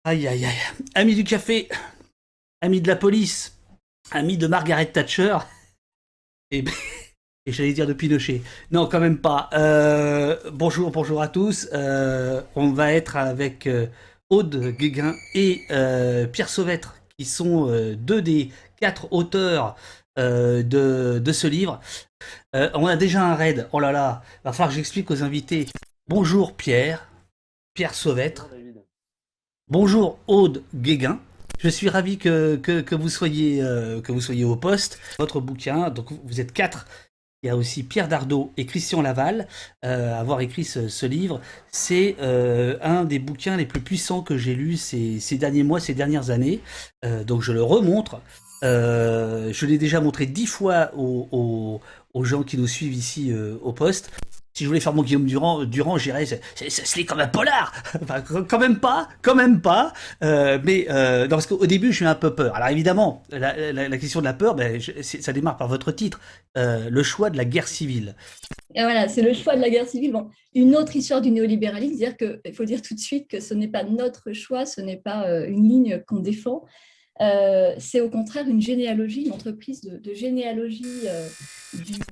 Aïe, aïe, aïe. Ami du café, ami de la police, ami de Margaret Thatcher, et, et j'allais dire de Pinochet. Non, quand même pas. Bonjour, bonjour à tous. On va être avec Aude Guéguin et Pierre Sauvêtre, qui sont deux des quatre auteurs de ce livre. On a déjà un raid. Oh là là, va falloir que j'explique aux invités. Bonjour Pierre, Pierre Bonjour Sauvêtre. David. Bonjour Aude Guéguin. Je suis ravi que vous soyez au poste. Votre bouquin, donc vous êtes quatre. Il y a aussi Pierre Dardot et Christian Laval avoir écrit ce livre. C'est un des bouquins les plus puissants que j'ai lus ces derniers mois, ces dernières années. Donc je le remontre. Je l'ai déjà montré 10 fois aux gens qui nous suivent ici au poste. Si je voulais faire mon Guillaume Durand, j'irais, ça se lit comme un polar. Enfin, quand même pas, quand même pas. Non, parce qu'au début, je suis un peu peur. Alors évidemment, la question de la peur, ça démarre par votre titre, le choix de la guerre civile. Et voilà, c'est le choix de la guerre civile. Bon, une autre histoire du néolibéralisme, c'est-à-dire qu'il faut dire tout de suite que ce n'est pas notre choix, ce n'est pas une ligne qu'on défend. C'est au contraire une généalogie, une entreprise de généalogie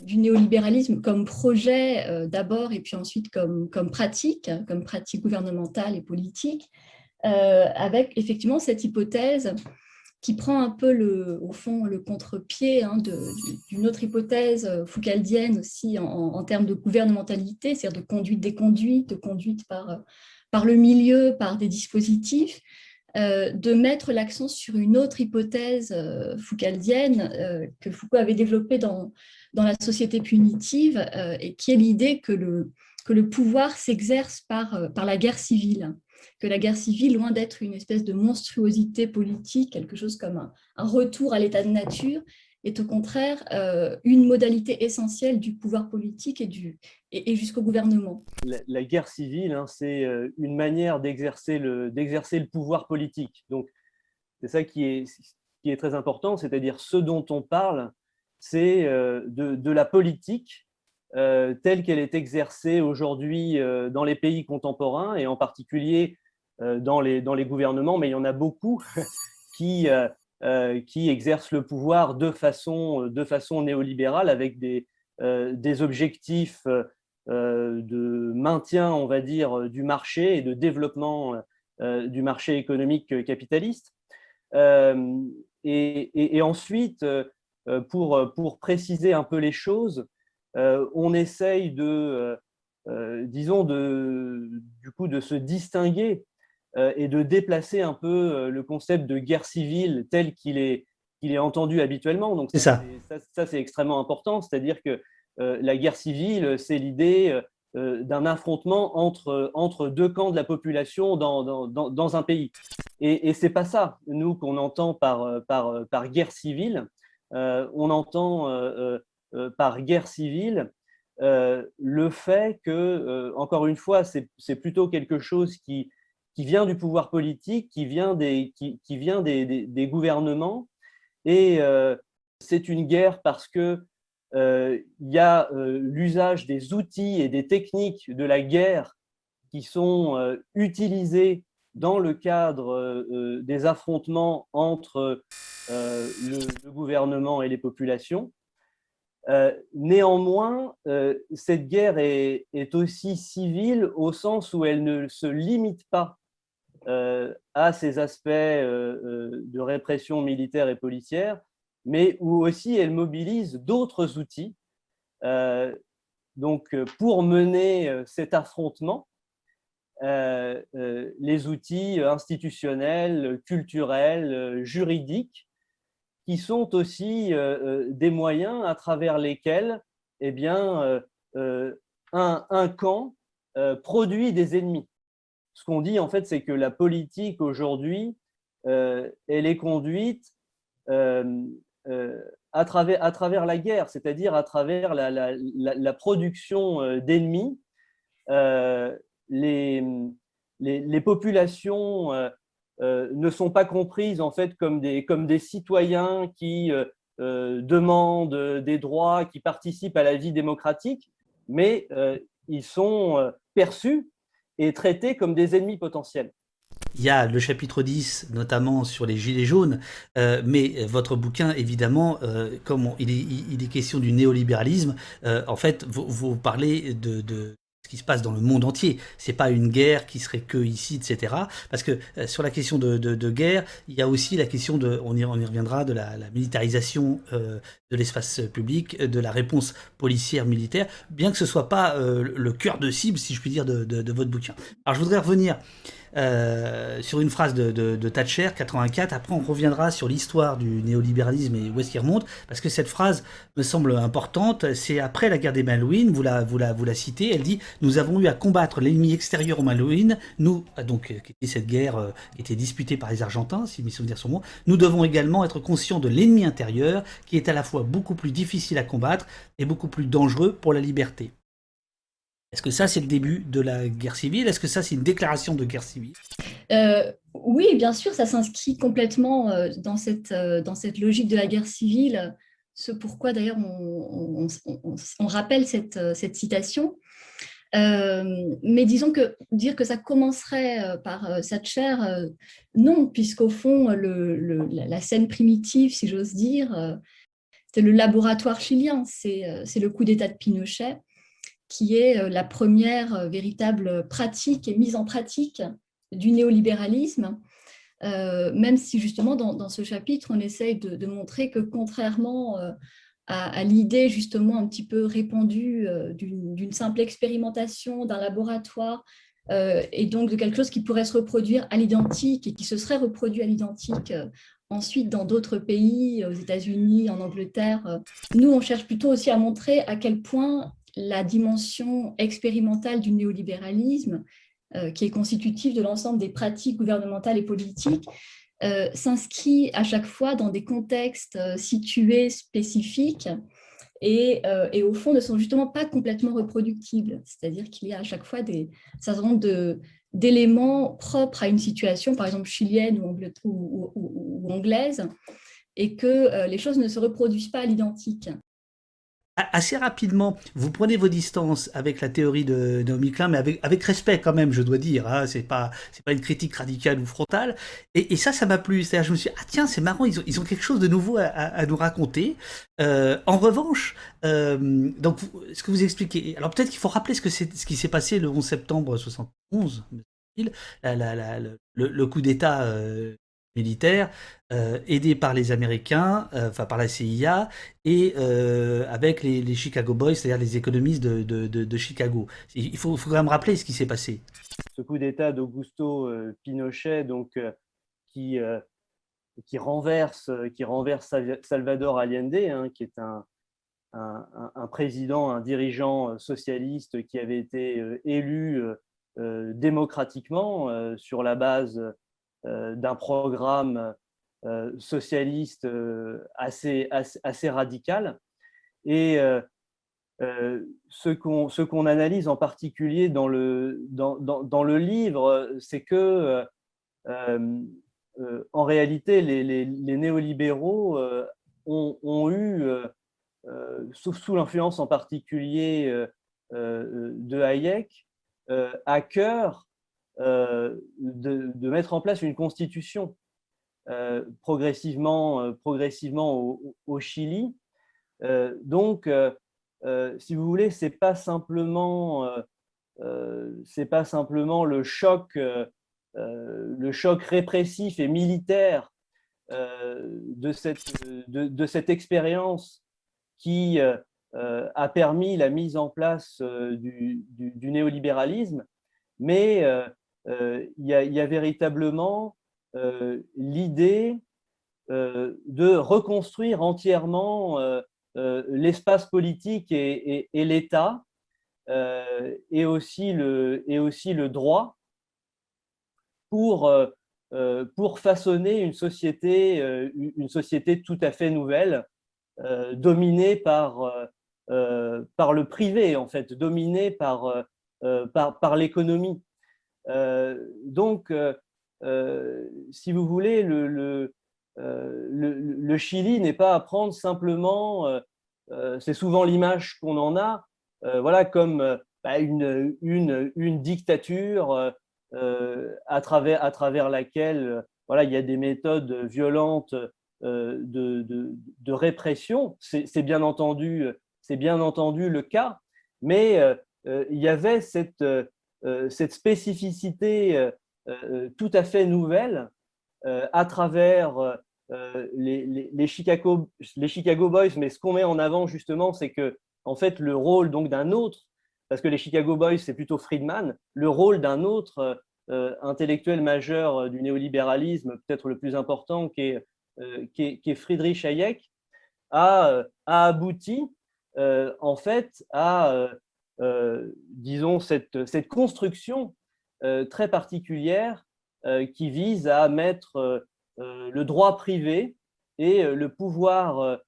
du néolibéralisme comme projet d'abord et puis ensuite comme pratique gouvernementale et politique, avec effectivement cette hypothèse qui prend un peu au fond le contre-pied d'une autre hypothèse foucaldienne aussi en termes de gouvernementalité, c'est-à-dire de conduite des conduites, de conduite par le milieu, par des dispositifs, de mettre l'accent sur une autre hypothèse foucaldienne que Foucault avait développée dans la société punitive, et qui est l'idée que le pouvoir s'exerce par la guerre civile, que la guerre civile, loin d'être une espèce de monstruosité politique, quelque chose comme un retour à l'état de nature, est au contraire une modalité essentielle du pouvoir politique et jusqu'au gouvernement. La guerre civile, hein, c'est une manière d'exercer le pouvoir politique. Donc, c'est ça qui est très important, c'est-à-dire ce dont on parle, c'est de la politique telle qu'elle est exercée aujourd'hui dans les pays contemporains et en particulier dans les gouvernements, mais il y en a beaucoup qui exercent le pouvoir de façon néolibérale avec des objectifs de maintien, on va dire, du marché et de développement du marché économique capitaliste. Euh, et ensuite, pour préciser un peu les choses, on essaye disons, du coup, de se distinguer et de déplacer un peu le concept de guerre civile tel qu'il est entendu habituellement. Donc C'est ça. ça, c'est extrêmement important, c'est-à-dire que la guerre civile, c'est l'idée d'un affrontement entre deux camps de la population dans un pays. Et ce n'est pas ça, nous, qu'on entend par guerre civile. On entend par guerre civile le fait que, encore une fois, c'est plutôt quelque chose qui vient du pouvoir politique, qui vient des gouvernements. Et c'est une guerre parce que il y a l'usage des outils et des techniques de la guerre qui sont utilisés dans le cadre des affrontements entre le gouvernement et les populations. Néanmoins, cette guerre est aussi civile au sens où elle ne se limite pas à ces aspects de répression militaire et policière, mais où aussi elle mobilise d'autres outils. Euh, donc, pour mener cet affrontement, les outils institutionnels, culturels, juridiques, qui sont aussi des moyens à travers lesquels eh bien, un camp produit des ennemis. Ce qu'on dit, en fait, c'est que la politique aujourd'hui, elle est conduite euh, à travers la guerre, c'est-à-dire à travers la production d'ennemis. Euh, les, les populations ne sont pas comprises en fait comme des citoyens qui demandent des droits, qui participent à la vie démocratique, mais ils sont perçus et traités comme des ennemis potentiels. il y a le chapitre 10, notamment sur les gilets jaunes, mais votre bouquin, évidemment, comme il est question du néolibéralisme, en fait, vous parlez de ce qui se passe dans le monde entier. C'est pas une guerre qui serait que ici, etc. Parce que sur la question de guerre, il y a aussi la question on y reviendra, de la militarisation de l'espace public, de la réponse policière militaire, bien que ce soit pas le cœur de cible, si je puis dire, de votre bouquin. Alors je voudrais revenir sur une phrase de Thatcher, 84. Après, on reviendra sur l'histoire du néolibéralisme et où est-ce qu'il remonte, parce que cette phrase me semble importante. C'est après la guerre des Malouines, vous la citez. Elle dit: nous avons eu à combattre l'ennemi extérieur aux Malouines, nous, donc, qui était cette guerre qui était disputée par les Argentins, si mes souvenirs sont bons. Nous devons également être conscients de l'ennemi intérieur, qui est à la fois beaucoup plus difficile à combattre et beaucoup plus dangereux pour la liberté. Est-ce que ça, c'est le début de la guerre civile? Est-ce que ça, c'est une déclaration de guerre civile? Oui, bien sûr, ça s'inscrit complètement dans cette logique de la guerre civile. Ce pourquoi, d'ailleurs, on rappelle cette citation. Mais disons que dire que ça commencerait par Thatcher, non, puisqu'au fond, la scène primitive, si j'ose dire, c'est le laboratoire chilien, c'est le coup d'État de Pinochet, qui est la première véritable pratique et mise en pratique du néolibéralisme, même si justement dans ce chapitre, on essaye de montrer que contrairement à l'idée justement un petit peu répandue d'une simple expérimentation d'un laboratoire et donc de quelque chose qui pourrait se reproduire à l'identique et qui se serait reproduit à l'identique ensuite dans d'autres pays, aux États-Unis, en Angleterre, nous on cherche plutôt aussi à montrer à quel point la dimension expérimentale du néolibéralisme, qui est constitutive de l'ensemble des pratiques gouvernementales et politiques, s'inscrit à chaque fois dans des contextes situés, spécifiques, et au fond ne sont justement pas complètement reproductibles. C'est-à-dire qu'il y a à chaque fois un certain nombre d'éléments propres à une situation, par exemple chilienne ou anglaise, et que les choses ne se reproduisent pas à l'identique. Assez rapidement, vous prenez vos distances avec la théorie de Naomi Klein, mais avec respect quand même, je dois dire. Hein, c'est pas une critique radicale ou frontale. Et ça m'a plu. C'est-à-dire, je me suis dit, ah tiens, c'est marrant, ils ont quelque chose de nouveau à nous raconter. En revanche, donc ce que vous expliquez, alors peut-être qu'il faut rappeler ce qui s'est passé le 11 septembre 71, le coup d'État militaire, aidé par les Américains, enfin par la CIA, et avec les Chicago Boys, c'est-à-dire les économistes de Chicago. Il faut quand même rappeler ce qui s'est passé. Ce coup d'État d'Augusto Pinochet, donc, qui renverse Salvador Allende, hein, qui est un président, un dirigeant socialiste qui avait été élu démocratiquement sur la base d'un programme socialiste assez radical. Et ce qu'on analyse en particulier dans le livre, c'est que en réalité, les néolibéraux ont eu, sous l'influence en particulier de Hayek, à cœur de mettre en place une constitution progressivement au Chili. Donc, si vous voulez, c'est pas simplement le choc répressif et militaire de cette expérience qui a permis la mise en place du néolibéralisme, mais il y a véritablement l'idée de reconstruire entièrement l'espace politique et l'État, et aussi le droit, pour façonner une société tout à fait nouvelle, dominée par le privé, en fait, dominée par l'économie. Donc, si vous voulez, le Chili n'est pas à prendre simplement, c'est souvent l'image qu'on en a, voilà, comme une dictature à travers laquelle voilà, il y a des méthodes violentes de répression. C'est bien entendu le cas, mais il y avait cette spécificité tout à fait nouvelle à travers les Chicago Boys. Mais ce qu'on met en avant justement, c'est que en fait le rôle donc d'un autre, parce que les Chicago Boys c'est plutôt Friedman, le rôle d'un autre intellectuel majeur du néolibéralisme, peut-être le plus important, qui est Friedrich Hayek, a abouti en fait à disons cette construction très particulière qui vise à mettre le droit privé et le pouvoir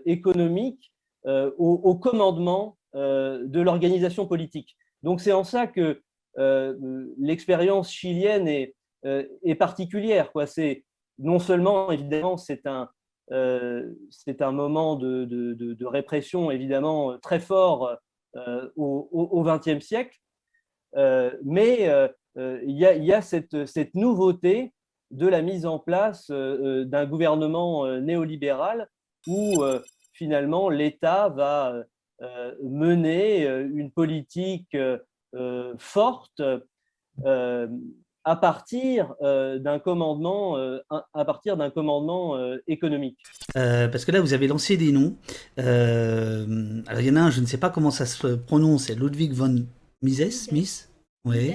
économique au commandement de l'organisation politique. Donc c'est en ça que l'expérience chilienne est particulière, quoi. C'est non seulement évidemment c'est un moment de répression évidemment très fort au XXe siècle, mais il y a cette nouveauté de la mise en place d'un gouvernement néolibéral où finalement l'État va mener une politique forte à partir d'un commandement économique. Parce que là, vous avez lancé des noms. Alors, il y en a un, je ne sais pas comment ça se prononce, c'est Ludwig von Mises. Oui.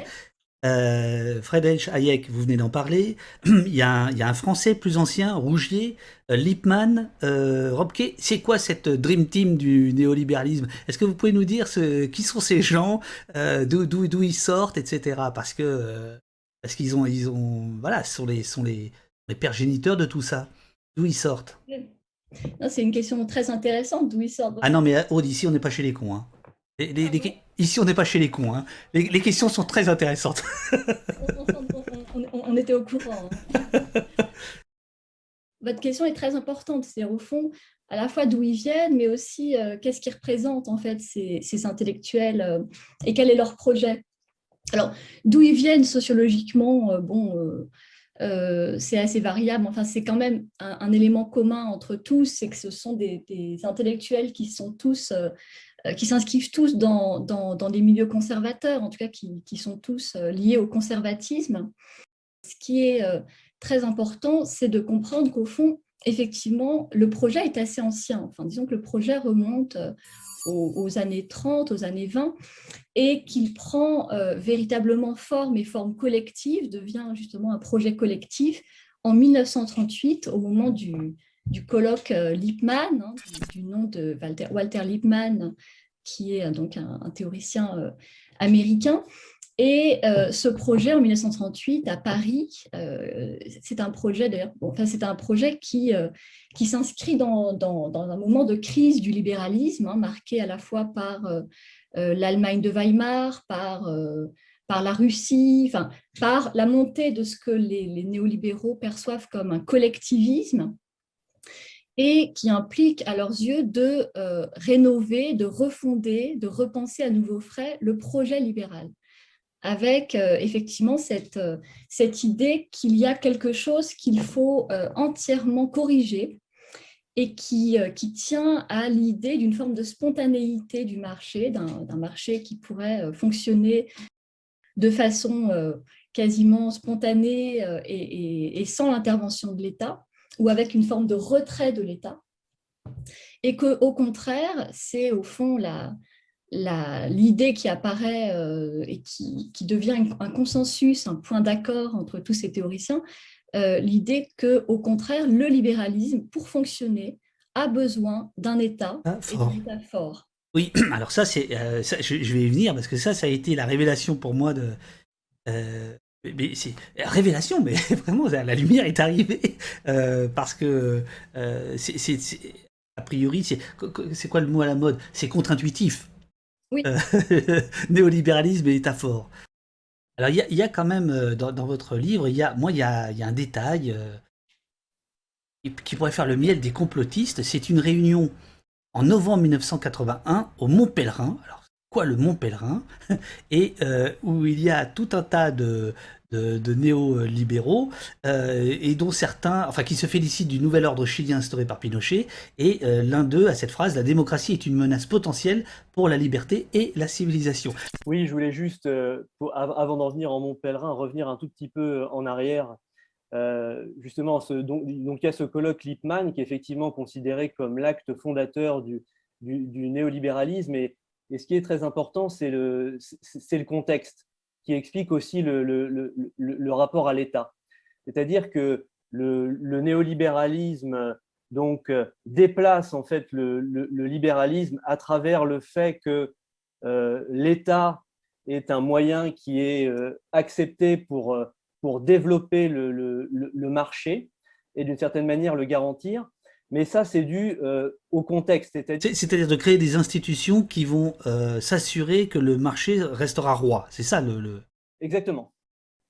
Friedrich Hayek, vous venez d'en parler. Il y a un Français plus ancien, Rougier, Lippmann, Robke. C'est quoi cette dream team du néolibéralisme? Est-ce que vous pouvez nous dire qui sont ces gens, d'où ils sortent, etc. Parce qu'ils voilà, sont les pères géniteurs de tout ça. D'où ils sortent? C'est une question très intéressante, d'où ils sortent. Ah non, mais Aude, ici, on n'est pas chez les cons. Hein. Ici, on n'est pas chez les cons. Hein. Les questions sont très intéressantes. On était au courant. Votre question est très importante. C'est au fond, à la fois d'où ils viennent, mais aussi qu'est-ce qu'ils représentent, en fait, ces intellectuels et quel est leur projet. Alors, d'où ils viennent sociologiquement, c'est assez variable. Enfin, c'est quand même un élément commun entre tous, c'est que ce sont des intellectuels qui sont tous... qui s'inscrivent tous dans des milieux conservateurs, en tout cas qui sont tous liés au conservatisme. Ce qui est très important, c'est de comprendre qu'au fond, effectivement, le projet est assez ancien. Enfin, disons que le projet remonte aux années 30, aux années 20, et qu'il prend véritablement forme et forme collective, devient justement un projet collectif en 1938, au moment du colloque Lippmann, hein, du nom de Walter Lippmann, qui est donc un théoricien américain. Et ce projet en 1938 à Paris, c'est un projet d'ailleurs, c'est un projet qui s'inscrit dans un moment de crise du libéralisme, hein, marqué à la fois par l'Allemagne de Weimar, par la Russie, enfin, par la montée de ce que les néolibéraux perçoivent comme un collectivisme, et qui implique à leurs yeux de rénover, de refonder, de repenser à nouveau frais le projet libéral, avec effectivement cette idée qu'il y a quelque chose qu'il faut entièrement corriger et qui tient à l'idée d'une forme de spontanéité du marché, d'un marché qui pourrait fonctionner de façon quasiment spontanée et sans l'intervention de l'État, ou avec une forme de retrait de l'État, et qu'au contraire, c'est au fond l'idée qui apparaît et qui devient un consensus, un point d'accord entre tous ces théoriciens, l'idée qu'au contraire, le libéralisme, pour fonctionner, a besoin d'un État et d'un État fort. Oui, alors ça, je vais y venir, parce que ça a été la révélation pour moi de... mais c'est révélation, mais vraiment la lumière est arrivée parce que a priori c'est quoi le mot à la mode? C'est contre-intuitif. Oui. Néolibéralisme et État fort. Alors il y a quand même dans votre livre, il y a un détail qui pourrait faire le miel des complotistes. C'est une réunion en novembre 1981 au Mont Pèlerin. Alors quoi le Mont Pèlerin, et où il y a tout un tas de néolibéraux, et dont certains, enfin, qui se félicitent du nouvel ordre chilien instauré par Pinochet, et l'un d'eux a cette phrase: la démocratie est une menace potentielle pour la liberté et la civilisation. Oui, je voulais juste, avant d'en venir en Mont Pèlerin, revenir un tout petit peu en arrière. Justement, donc il y a ce colloque Lippmann qui est effectivement considéré comme l'acte fondateur du néolibéralisme. Et ce qui est très important, c'est le contexte, qui explique aussi le rapport à l'État. C'est-à-dire que le néolibéralisme donc, déplace en fait le libéralisme à travers le fait que l'État est un moyen qui est accepté pour développer le marché et d'une certaine manière le garantir. Mais ça, c'est dû au contexte. C'est-à-dire de créer des institutions qui vont s'assurer que le marché restera roi. C'est ça Exactement.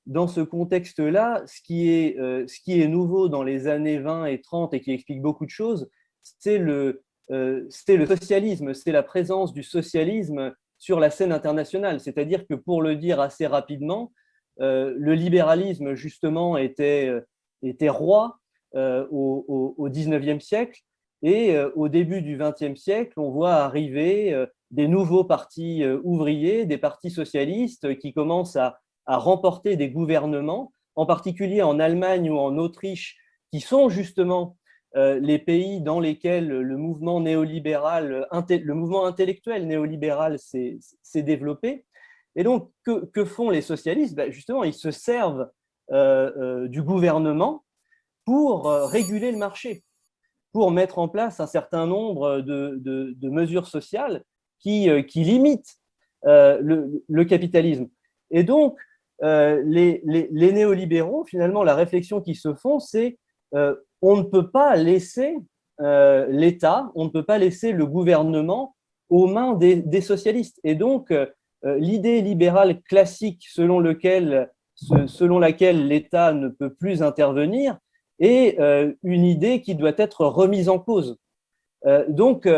Dans ce contexte-là, ce qui est nouveau dans les années 20 et 30 et qui explique beaucoup de choses, c'est le socialisme, c'est la présence du socialisme sur la scène internationale. C'est-à-dire que, pour le dire assez rapidement, le libéralisme, justement, était roi au XIXe siècle, et au début du XXe siècle, on voit arriver des nouveaux partis ouvriers, des partis socialistes qui commencent à remporter des gouvernements, en particulier en Allemagne ou en Autriche, qui sont justement les pays dans lesquels le mouvement néolibéral, le mouvement intellectuel néolibéral s'est développé. Et donc, que font les socialistes? Justement, ils se servent du gouvernement pour réguler le marché, pour mettre en place un certain nombre de mesures sociales qui limitent le capitalisme. Et donc, les néolibéraux, finalement, la réflexion qu'ils se font, c'est on ne peut pas laisser l'État, on ne peut pas laisser le gouvernement aux mains des socialistes. Et donc, l'idée libérale classique selon laquelle l'État ne peut plus intervenir est une idée qui doit être remise en cause. Donc,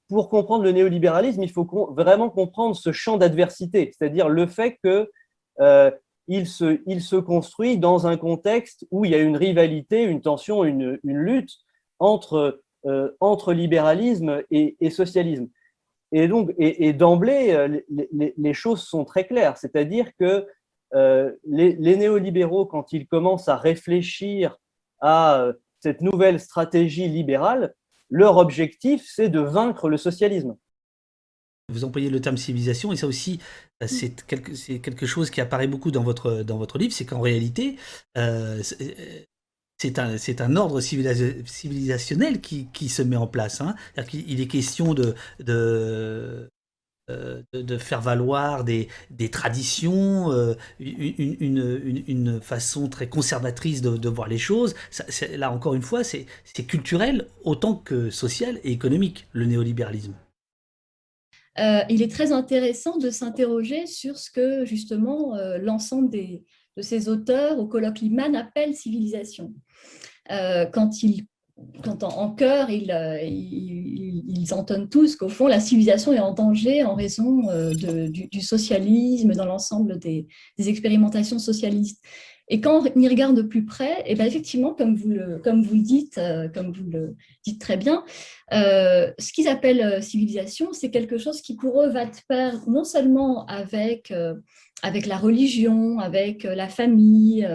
pour comprendre le néolibéralisme, il faut vraiment comprendre ce champ d'adversité, c'est-à-dire le fait qu'il se construit dans un contexte où il y a une rivalité, une tension, une lutte entre libéralisme et socialisme. Et donc, d'emblée, les choses sont très claires, c'est-à-dire que les néolibéraux, quand ils commencent à réfléchir à cette nouvelle stratégie libérale, leur objectif, c'est de vaincre le socialisme. Vous employez le terme civilisation, et ça aussi, c'est quelque chose qui apparaît beaucoup dans votre livre, c'est qu'en réalité, c'est un ordre civilisationnel qui se met en place. Hein. Il est question de faire valoir des traditions, une façon très conservatrice de voir les choses. Là, encore une fois, c'est culturel autant que social et économique, le néolibéralisme. Il est très intéressant de s'interroger sur ce que, justement, l'ensemble de ces auteurs au colloque Lippmann appellent civilisation. Quand en chœur, ils entonnent tous qu'au fond, la civilisation est en danger en raison du socialisme dans l'ensemble des expérimentations socialistes. Et quand on y regarde de plus près, et bien effectivement, comme vous le dites très bien, ce qu'ils appellent civilisation, c'est quelque chose qui pour eux va de pair non seulement avec la religion, avec la famille,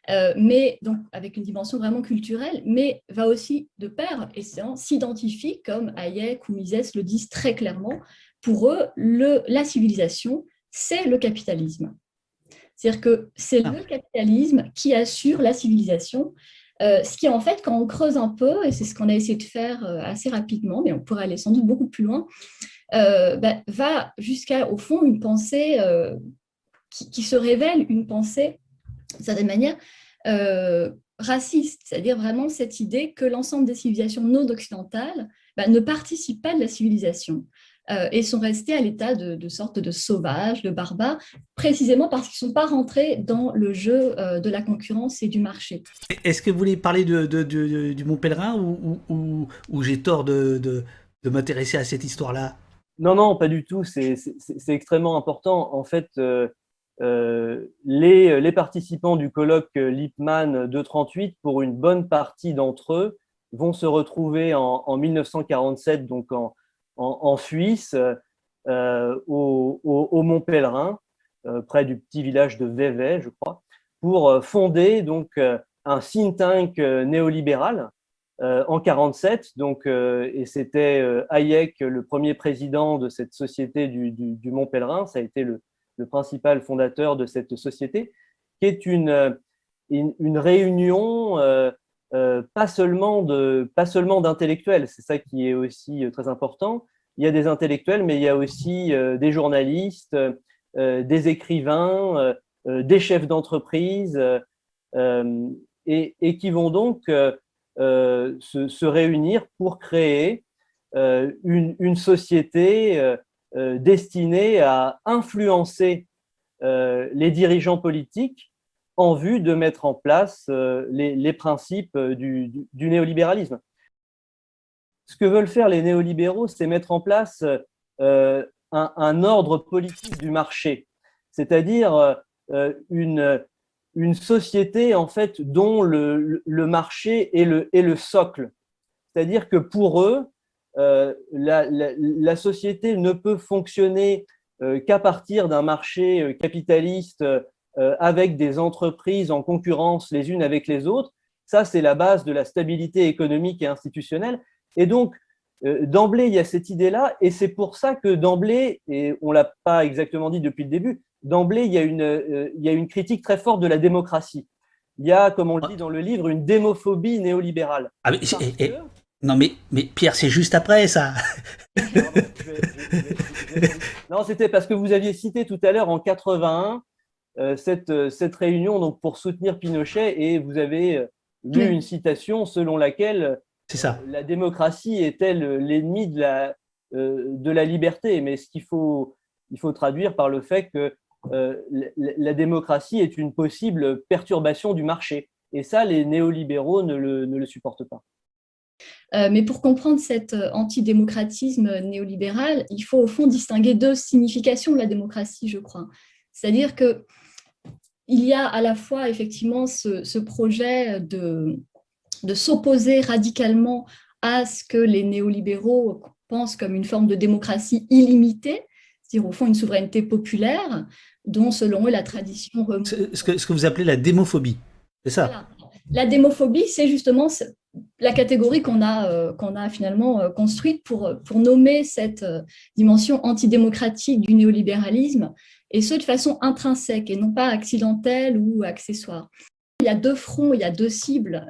mais donc avec une dimension vraiment culturelle, mais va aussi de pair et s'identifie, comme Hayek ou Mises le disent très clairement, pour eux, la civilisation, c'est le capitalisme. C'est-à-dire que c'est le capitalisme qui assure la civilisation, ce qui en fait, quand on creuse un peu, et c'est ce qu'on a essayé de faire assez rapidement, mais on pourrait aller sans doute beaucoup plus loin, va jusqu'à, au fond, une pensée qui se révèle une pensée, d'une certaine manière, raciste, c'est-à-dire vraiment cette idée que l'ensemble des civilisations non occidentales ne participent pas de la civilisation et sont restés à l'état de sorte de sauvages, de barbares, précisément parce qu'ils ne sont pas rentrés dans le jeu de la concurrence et du marché. Est-ce que vous voulez parler du Mont Pèlerin ou j'ai tort de m'intéresser à cette histoire-là ? Non, non, pas du tout. C'est extrêmement important. En fait, les participants du colloque Lippmann 238, pour une bonne partie d'entre eux, vont se retrouver en 1947, donc en Suisse, au Mont Pèlerin, près du petit village de Vevey, je crois, pour fonder donc un think tank néolibéral en 47. Donc, et c'était Hayek, le premier président de cette société du Mont Pèlerin. Ça a été le principal fondateur de cette société, qui est une réunion pas seulement d'intellectuels. C'est ça qui est aussi très important. Il y a des intellectuels, mais il y a aussi des journalistes, des écrivains, des chefs d'entreprise, et qui vont donc se réunir pour créer une société destinée à influencer les dirigeants politiques en vue de mettre en place les principes du néolibéralisme. Ce que veulent faire les néolibéraux, c'est mettre en place un ordre politique du marché, c'est-à-dire une société en fait dont le marché est le socle. C'est-à-dire que pour eux, la société ne peut fonctionner qu'à partir d'un marché capitaliste avec des entreprises en concurrence les unes avec les autres. Ça, c'est la base de la stabilité économique et institutionnelle. Et donc, d'emblée, il y a cette idée-là, et c'est pour ça que d'emblée, et on ne l'a pas exactement dit depuis le début, d'emblée, il y a une critique très forte de la démocratie. Il y a, comme on le dit dans le livre, une démophobie néolibérale. Ah, non, mais Pierre, c'est juste après ça. Non, c'était parce que vous aviez cité tout à l'heure en 81 cette réunion donc, pour soutenir Pinochet, et vous avez lu une citation selon laquelle c'est ça. La démocratie est l'ennemi de la liberté. Mais il faut traduire par le fait que la démocratie est une possible perturbation du marché. Et ça, les néolibéraux ne le supportent pas. Mais pour comprendre cet antidémocratisme néolibéral, il faut au fond distinguer deux significations de la démocratie, je crois. C'est-à-dire qu'il y a à la fois effectivement ce projet de s'opposer radicalement à ce que les néolibéraux pensent comme une forme de démocratie illimitée, c'est-à-dire au fond une souveraineté populaire, dont selon eux la tradition remonte. Ce que vous appelez la démophobie, c'est ça? Voilà. La démophobie, c'est justement la catégorie qu'on a finalement construite pour nommer cette dimension antidémocratique du néolibéralisme, et ce de façon intrinsèque et non pas accidentelle ou accessoire. Il y a deux fronts, il y a deux cibles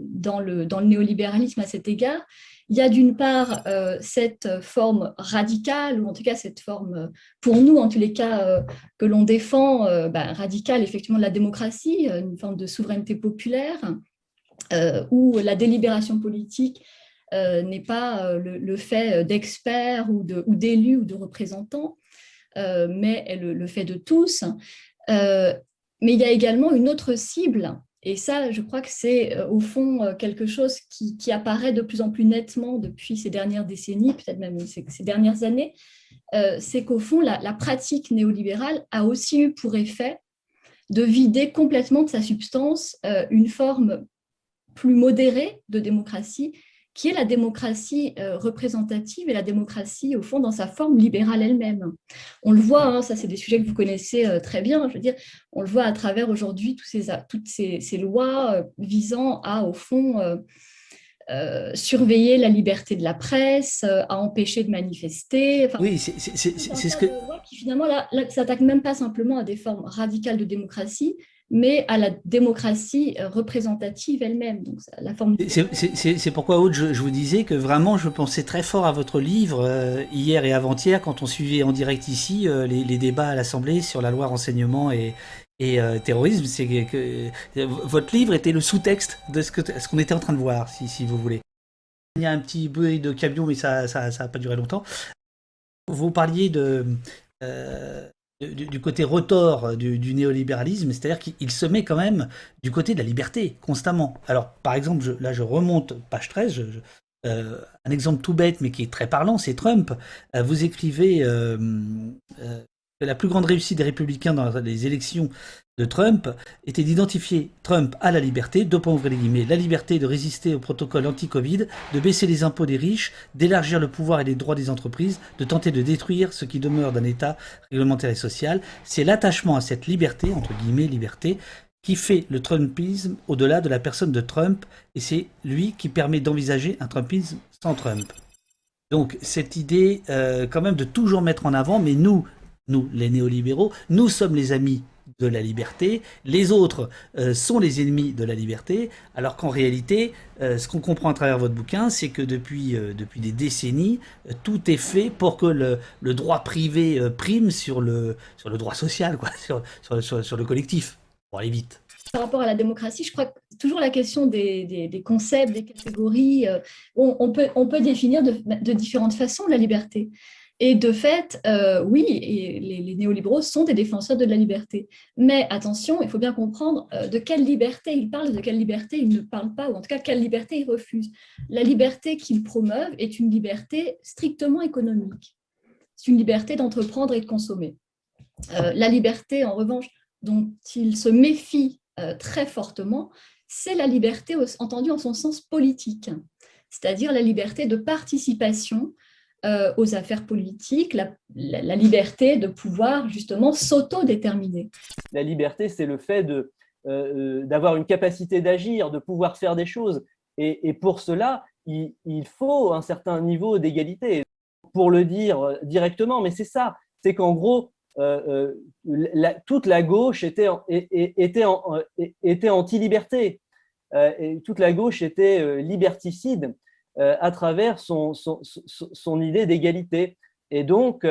dans le néolibéralisme à cet égard. Il y a d'une part cette forme radicale, ou en tout cas cette forme, pour nous en tous les cas, que l'on défend, radicale effectivement de la démocratie, une forme de souveraineté populaire, où la délibération politique n'est pas le fait d'experts ou d'élus ou de représentants, mais le fait de tous. Mais il y a également une autre cible, et ça, je crois que c'est au fond quelque chose qui apparaît de plus en plus nettement depuis ces dernières décennies, peut-être même ces dernières années, c'est qu'au fond, la pratique néolibérale a aussi eu pour effet de vider complètement de sa substance une forme plus modérée de démocratie, qui est la démocratie représentative et la démocratie, au fond, dans sa forme libérale elle-même. On le voit, hein, ça c'est des sujets que vous connaissez très bien, je veux dire, on le voit à travers aujourd'hui toutes ces lois visant à, au fond, surveiller la liberté de la presse, à empêcher de manifester. Enfin, oui, c'est ce que... lois qui finalement, là s'attaquent même pas simplement à des formes radicales de démocratie, mais à la démocratie représentative elle-même. Donc, la forme... C'est pourquoi, Aude, je vous disais que vraiment, je pensais très fort à votre livre hier et avant-hier, quand on suivait en direct ici les débats à l'Assemblée sur la loi renseignement et terrorisme. C'est que votre livre était le sous-texte de ce qu'on était en train de voir, si vous voulez. Il y a un petit bruit de camion, mais ça n'a pas duré longtemps. Vous parliez du côté retors du néolibéralisme, c'est-à-dire qu'il se met quand même du côté de la liberté, constamment. Alors, par exemple, là je remonte, page 13, un exemple tout bête, mais qui est très parlant, c'est Trump. Vous écrivez que la plus grande réussite des républicains dans les élections de Trump était d'identifier Trump à la liberté, deux points ouvrez les guillemets, la liberté de résister au protocole anti-Covid, de baisser les impôts des riches, d'élargir le pouvoir et les droits des entreprises, de tenter de détruire ce qui demeure d'un État réglementaire et social. C'est l'attachement à cette liberté, entre guillemets liberté, qui fait le Trumpisme au-delà de la personne de Trump, et c'est lui qui permet d'envisager un Trumpisme sans Trump. Donc cette idée quand même de toujours mettre en avant, mais nous, les néolibéraux, nous sommes les amis de la liberté, les autres sont les ennemis de la liberté, alors qu'en réalité, ce qu'on comprend à travers votre bouquin, c'est que depuis des décennies, tout est fait pour que le droit privé prime sur le droit social, quoi, sur le collectif, pour aller vite. Par rapport à la démocratie, je crois que toujours la question des concepts, des catégories, on peut définir de différentes façons la liberté. Et de fait, oui, et les néolibéraux sont des défenseurs de la liberté. Mais attention, il faut bien comprendre de quelle liberté ils parlent, de quelle liberté ils ne parlent pas, ou en tout cas quelle liberté ils refusent. La liberté qu'ils promeuvent est une liberté strictement économique. C'est une liberté d'entreprendre et de consommer. La liberté, en revanche, dont ils se méfient très fortement, c'est la liberté entendue en son sens politique, c'est-à-dire la liberté de participation aux affaires politiques, la liberté de pouvoir justement s'auto-déterminer. La liberté, c'est le fait d'avoir une capacité d'agir, de pouvoir faire des choses. Et pour cela, il faut un certain niveau d'égalité. Pour le dire directement, mais c'est ça, c'est qu'en gros, toute la gauche était anti-liberté. Et toute la gauche était liberticide à travers son idée d'égalité. Et donc,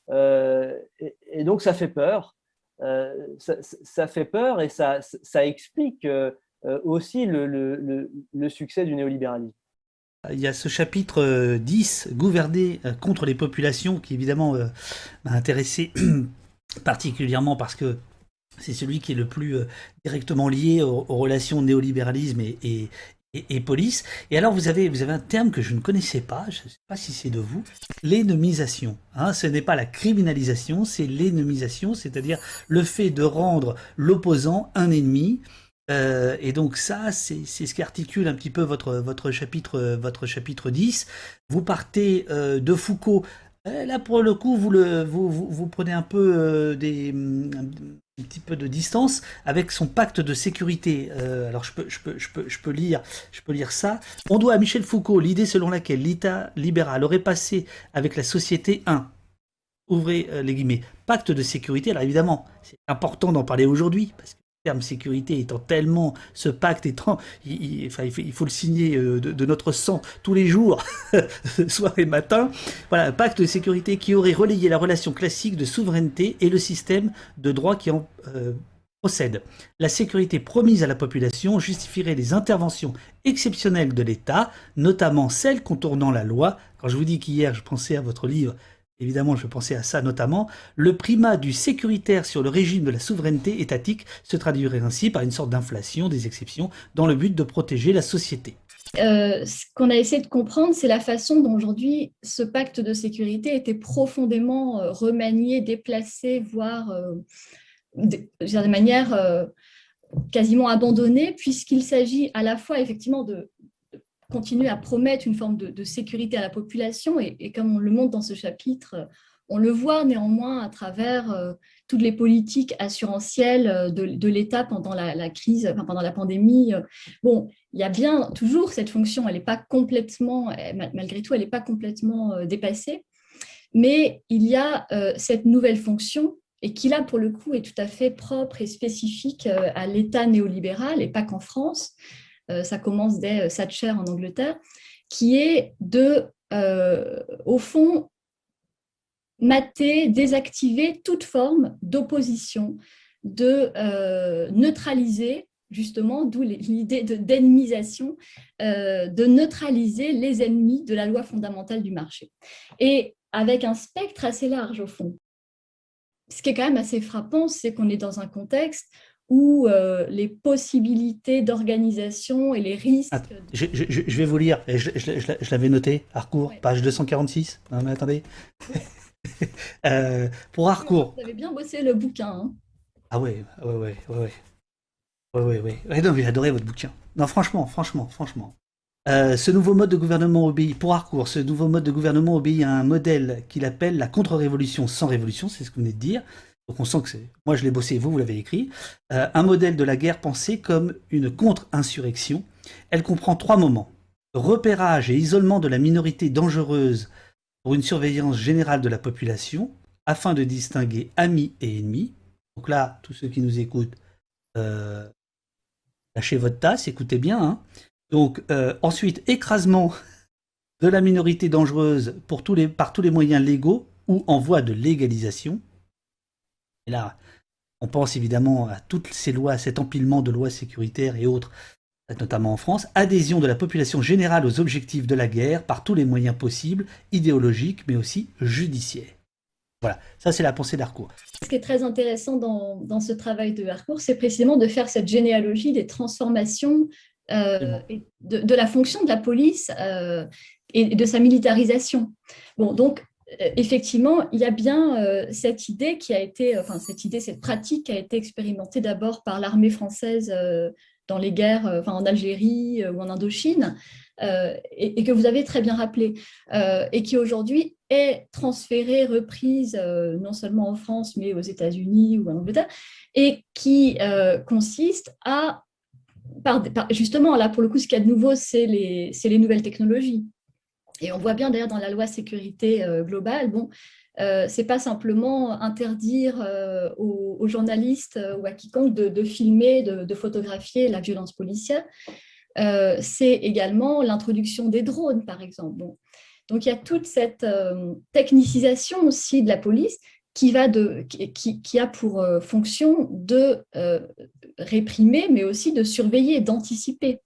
ça fait peur. Ça fait peur et ça explique aussi le succès du néolibéralisme. Il y a ce chapitre 10, gouverner contre les populations, qui évidemment m'a intéressé particulièrement parce que c'est celui qui est le plus directement lié aux relations néolibéralisme et police. Et alors vous avez un terme que je ne connaissais pas, je ne sais pas si c'est de vous, l'énomisation. Hein, ce n'est pas la criminalisation, c'est l'énomisation, c'est-à-dire le fait de rendre l'opposant un ennemi. Et donc ça, c'est ce qui articule un petit peu votre chapitre 10. Vous partez de Foucault. Là, pour le coup, vous prenez un peu un petit peu de distance avec son pacte de sécurité. Alors, je peux lire ça. On doit à Michel Foucault l'idée selon laquelle l'État libéral aurait passé avec la société un. Ouvrez les guillemets. Pacte de sécurité. Alors évidemment, c'est important d'en parler aujourd'hui parce que le terme sécurité étant tellement, ce pacte étant, il faut le signer de notre sang tous les jours, soir et matin. Voilà, un pacte de sécurité qui aurait relayé la relation classique de souveraineté et le système de droit qui en procède. La sécurité promise à la population justifierait les interventions exceptionnelles de l'État, notamment celles contournant la loi. Quand je vous dis qu'hier je pensais à votre livre, évidemment, je pensais à ça notamment. Le primat du sécuritaire sur le régime de la souveraineté étatique se traduirait ainsi par une sorte d'inflation des exceptions dans le but de protéger la société. Ce qu'on a essayé de comprendre, c'est la façon dont aujourd'hui ce pacte de sécurité était profondément remanié, déplacé, voire de manière quasiment abandonnée, puisqu'il s'agit à la fois effectivement de continuer à promettre une forme de sécurité à la population et comme on le montre dans ce chapitre, on le voit néanmoins à travers toutes les politiques assurantielles de l'État pendant la crise, enfin, pendant la pandémie. Bon, il y a bien toujours cette fonction, elle n'est pas complètement, malgré tout, elle n'est pas complètement dépassée, mais il y a cette nouvelle fonction et qui là, pour le coup, est tout à fait propre et spécifique à l'État néolibéral et pas qu'en France. Ça commence dès Thatcher en Angleterre, qui est de, au fond, mater, désactiver toute forme d'opposition, de neutraliser, justement, d'où l'idée d'ennemisation, de neutraliser les ennemis de la loi fondamentale du marché. Et avec un spectre assez large, au fond. Ce qui est quand même assez frappant, c'est qu'on est dans un contexte où les possibilités d'organisation et les risques… Attends, je vais vous lire, et je l'avais noté, Harcourt, Ouais. page 246. Non, mais attendez. Pour Harcourt. Vous avez bien bossé le bouquin, hein. Ah ouais, ouais, ouais, ouais, ouais. Ouais, ouais, ouais. Ouais, non, mais j'ai adoré votre bouquin. Non, franchement, franchement, franchement. Ce nouveau mode de gouvernement obéit, pour Harcourt, ce nouveau mode de gouvernement obéit à un modèle qu'il appelle la contre-révolution sans révolution, c'est ce que vous venez de dire. Donc on sent que c'est. Moi je l'ai bossé, vous l'avez écrit. Un modèle de la guerre pensée comme une contre-insurrection. Elle comprend 3 moments: repérage et isolement de la minorité dangereuse pour une surveillance générale de la population, afin de distinguer amis et ennemis. Donc là, tous ceux qui nous écoutent, euh, lâchez votre tasse, écoutez bien, hein. Donc ensuite, écrasement de la minorité dangereuse par tous les moyens légaux ou en voie de légalisation. Et là, on pense évidemment à toutes ces lois, à cet empilement de lois sécuritaires et autres, notamment en France. Adhésion de la population générale aux objectifs de la guerre par tous les moyens possibles, idéologiques mais aussi judiciaires. Voilà, ça c'est la pensée d'Harcourt. Ce qui est très intéressant dans ce travail de Harcourt, c'est précisément de faire cette généalogie des transformations et de la fonction de la police et de sa militarisation. Bon, donc, effectivement, il y a bien cette idée qui a été, cette pratique qui a été expérimentée d'abord par l'armée française dans les guerres, en Algérie ou en Indochine, et que vous avez très bien rappelé, et qui aujourd'hui est transférée, reprise, non seulement en France, mais aux États-Unis ou en Angleterre, et qui consiste à, justement, là, pour le coup, ce qu'il y a de nouveau, c'est les nouvelles technologies. Et on voit bien d'ailleurs dans la loi sécurité globale, bon, c'est pas simplement interdire aux journalistes ou à quiconque de filmer, de photographier la violence policière. C'est également l'introduction des drones, par exemple. Bon. Donc, il y a toute cette technicisation aussi de la police qui a pour fonction de réprimer, mais aussi de surveiller, d'anticiper.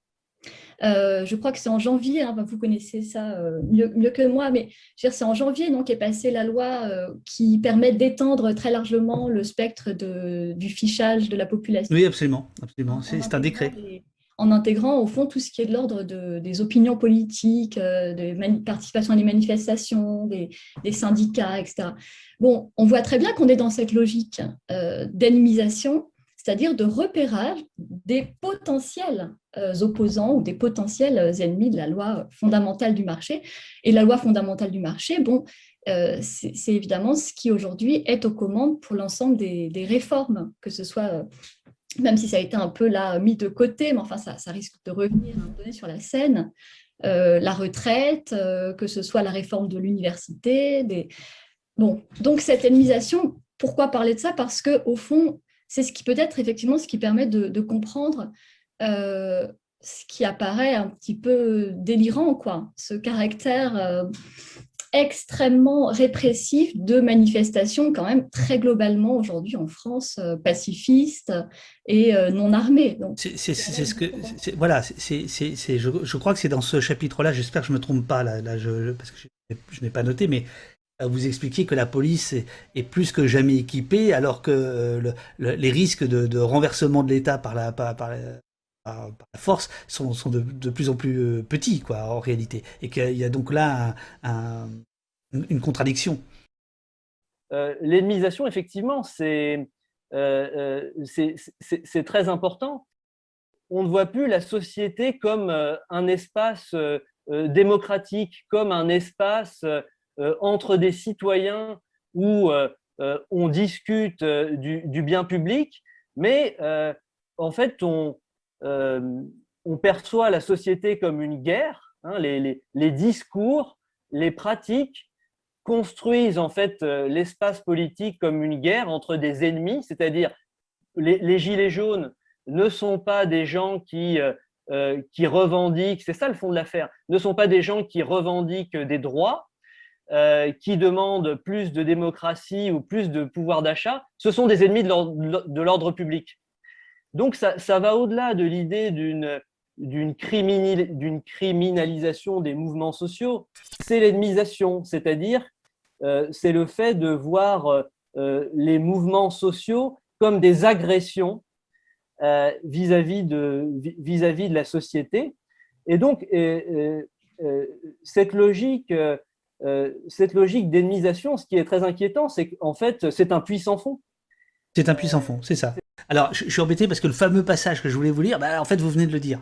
Je crois que c'est en janvier, hein, vous connaissez ça mieux que moi, mais c'est en janvier donc, est passée la loi qui permet d'étendre très largement le spectre du fichage de la population. Oui, absolument, absolument. C'est un décret. En intégrant au fond tout ce qui est de l'ordre des opinions politiques, de participation à des manifestations, des syndicats, etc. Bon, on voit très bien qu'on est dans cette logique d'ennemisation, c'est-à-dire de repérage des potentiels opposants ou des potentiels ennemis de la loi fondamentale du marché. Et la loi fondamentale du marché, bon, c'est évidemment ce qui aujourd'hui est aux commandes pour l'ensemble des réformes, que ce soit, même si ça a été un peu là mis de côté, mais enfin ça risque de revenir à un moment donné sur la scène, la retraite, que ce soit la réforme de l'université. Bon, donc cette ennemisation, pourquoi parler de ça? Parce qu'au fond, c'est ce qui peut être effectivement ce qui permet de comprendre ce qui apparaît un petit peu délirant, quoi, ce caractère extrêmement répressif de manifestations quand même très globalement aujourd'hui en France, pacifistes et non armées. Donc, c'est ce que voilà, je crois que c'est dans ce chapitre-là. J'espère que je me trompe pas là, parce que je n'ai pas noté, mais vous expliquez que la police est plus que jamais équipée, alors que les risques de renversement de l'État par la force sont de plus en plus petits, quoi, en réalité. Et qu'il y a donc là une contradiction. L'ennemisation, effectivement, c'est très important. On ne voit plus la société comme un espace démocratique, comme un espace entre des citoyens où on discute du bien public, mais en fait, on perçoit la société comme une guerre. Hein, les discours, les pratiques construisent en fait l'espace politique comme une guerre entre des ennemis, c'est-à-dire les gilets jaunes ne sont pas des gens qui revendiquent, c'est ça le fond de l'affaire, ne sont pas des gens qui revendiquent des droits, qui demandent plus de démocratie ou plus de pouvoir d'achat, ce sont des ennemis de l'ordre public. Donc ça va au-delà de l'idée d'une criminalisation des mouvements sociaux, c'est l'ennemisation, c'est-à-dire c'est le fait de voir les mouvements sociaux comme des agressions vis-à-vis de la société. Et donc, cette logique d'ethnisation, ce qui est très inquiétant, c'est qu'en fait, c'est un puits sans fond. C'est un puits sans fond, c'est ça. Alors, je suis embêté parce que le fameux passage que je voulais vous lire, bah, en fait, vous venez de le dire.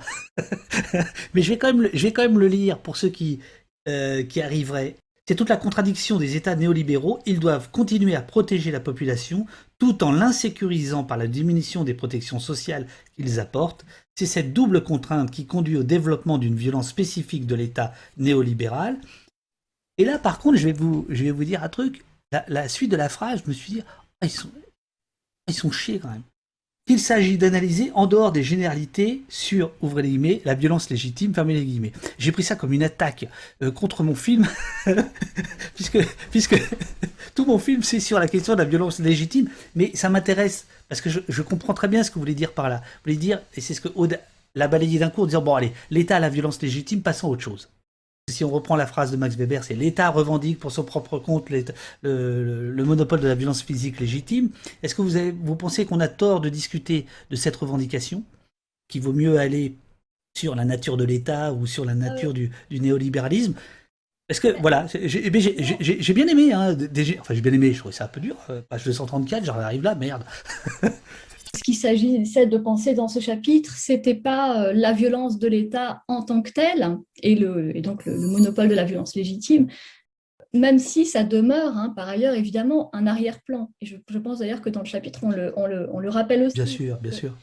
Mais je vais quand même le lire pour ceux qui arriveraient. C'est toute la contradiction des États néolibéraux. Ils doivent continuer à protéger la population tout en l'insécurisant par la diminution des protections sociales qu'ils apportent. C'est cette double contrainte qui conduit au développement d'une violence spécifique de l'État néolibéral. Et là, par contre, je vais vous dire un truc. La suite de la phrase, je me suis dit, ah, ils sont chiés quand même. Il s'agit d'analyser en dehors des généralités sur, ouvrez les guillemets, la violence légitime, fermez les guillemets. J'ai pris ça comme une attaque contre mon film, puisque tout mon film c'est sur la question de la violence légitime, mais ça m'intéresse, parce que je comprends très bien ce que vous voulez dire par là. Vous voulez dire, et c'est ce que Aude l'a balayé d'un coup en disant, bon allez, l'État a la violence légitime, passons à autre chose. Si on reprend la phrase de Max Weber, c'est l'État revendique pour son propre compte le monopole de la violence physique légitime. Est-ce que vous pensez qu'on a tort de discuter de cette revendication, qu'il vaut mieux aller sur la nature de l'État ou sur la nature du néolibéralisme? Est-ce que, voilà, j'ai bien aimé, hein, enfin j'ai bien aimé, je trouvais ça un peu dur, page 234, j'en arrive là, merde. Ce qu'il s'agissait de penser dans ce chapitre, c'était pas la violence de l'État en tant que telle, et donc le monopole de la violence légitime, même si ça demeure, hein, par ailleurs, évidemment, un arrière-plan. Et je pense d'ailleurs que dans le chapitre, on le rappelle aussi. Bien sûr.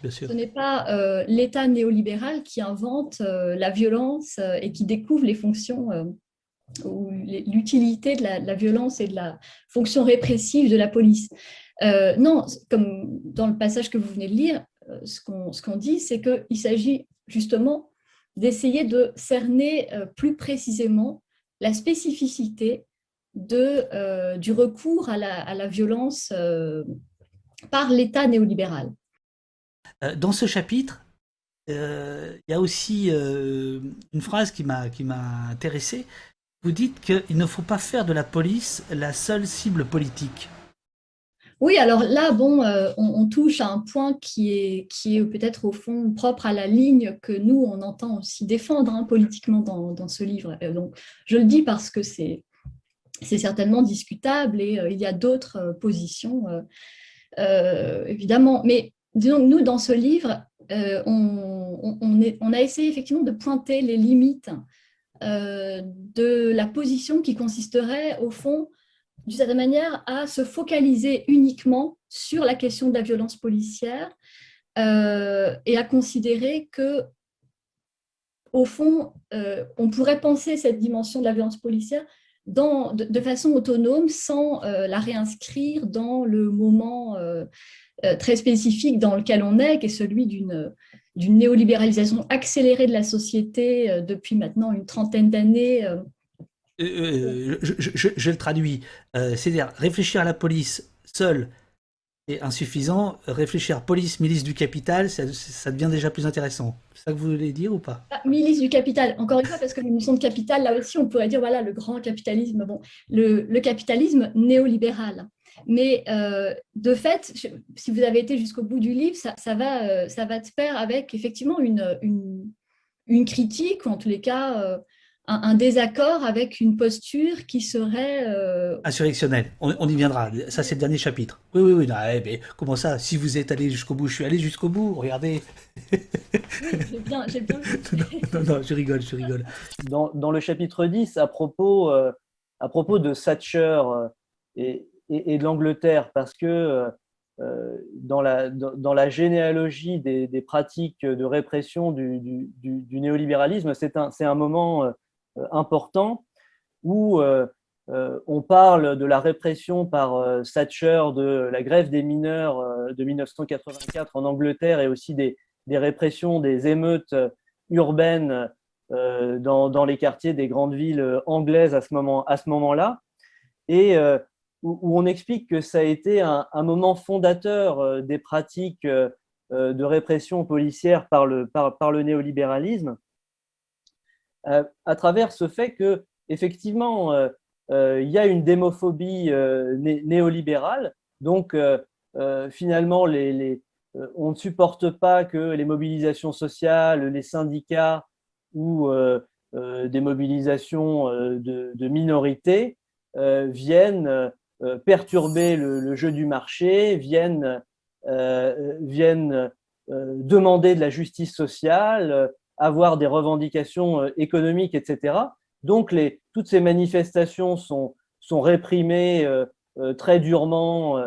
Ce n'est pas l'État néolibéral qui invente la violence et qui découvre les fonctions ou l'utilité de la violence et de la fonction répressive de la police. Non, comme dans le passage que vous venez de lire, ce qu'on dit, c'est qu'il s'agit justement d'essayer de cerner plus précisément la spécificité du recours à la violence par l'État néolibéral. Dans ce chapitre, il y a aussi une phrase qui m'a intéressé. Vous dites qu'il ne faut pas faire de la police la seule cible politique. Oui, alors là, bon, on touche à un point qui est peut-être au fond propre à la ligne que nous, on entend aussi défendre, hein, politiquement dans ce livre. Donc, je le dis parce que c'est certainement discutable et il y a d'autres positions, évidemment. Mais disons que nous, dans ce livre, on a essayé effectivement de pointer les limites de la position qui consisterait, au fond, d'une certaine manière, à se focaliser uniquement sur la question de la violence policière et à considérer que, au fond, on pourrait penser cette dimension de la violence policière de façon autonome, sans la réinscrire dans le moment très spécifique dans lequel on est, qui est celui d'une néolibéralisation accélérée de la société depuis maintenant une trentaine d'années. Je le traduis. C'est-à-dire, réfléchir à la police seule est insuffisant. Réfléchir police, milice du capital, ça devient déjà plus intéressant. C'est ça que vous voulez dire ou pas? Milice du capital, encore une fois, parce que la notion de capital, là aussi, on pourrait dire, voilà, le grand capitalisme, bon, le capitalisme néolibéral. Mais de fait, si vous avez été jusqu'au bout du livre, ça va de pair avec effectivement une critique, ou en tous les cas un désaccord avec une posture qui serait insurrectionnelle. On y viendra. Ça, c'est le dernier chapitre. Oui. Non, mais comment ça? Si vous êtes allé jusqu'au bout, je suis allé jusqu'au bout. Regardez. Oui, j'ai bien. Non, je rigole. Dans le chapitre 10, à propos de Thatcher et de l'Angleterre, parce que dans la généalogie des pratiques de répression du néolibéralisme, c'est un moment important où on parle de la répression par Thatcher de la grève des mineurs de 1984 en Angleterre et aussi des répressions des émeutes urbaines dans les quartiers des grandes villes anglaises à ce moment-là, et où on explique que ça a été un moment fondateur des pratiques de répression policière par le néolibéralisme, à travers ce fait que effectivement il y a une démophobie néolibérale, donc finalement on ne supporte pas que les mobilisations sociales, les syndicats ou des mobilisations de minorités viennent perturber le jeu du marché, viennent demander de la justice sociale, avoir des revendications économiques, etc. Donc, toutes ces manifestations sont réprimées très durement,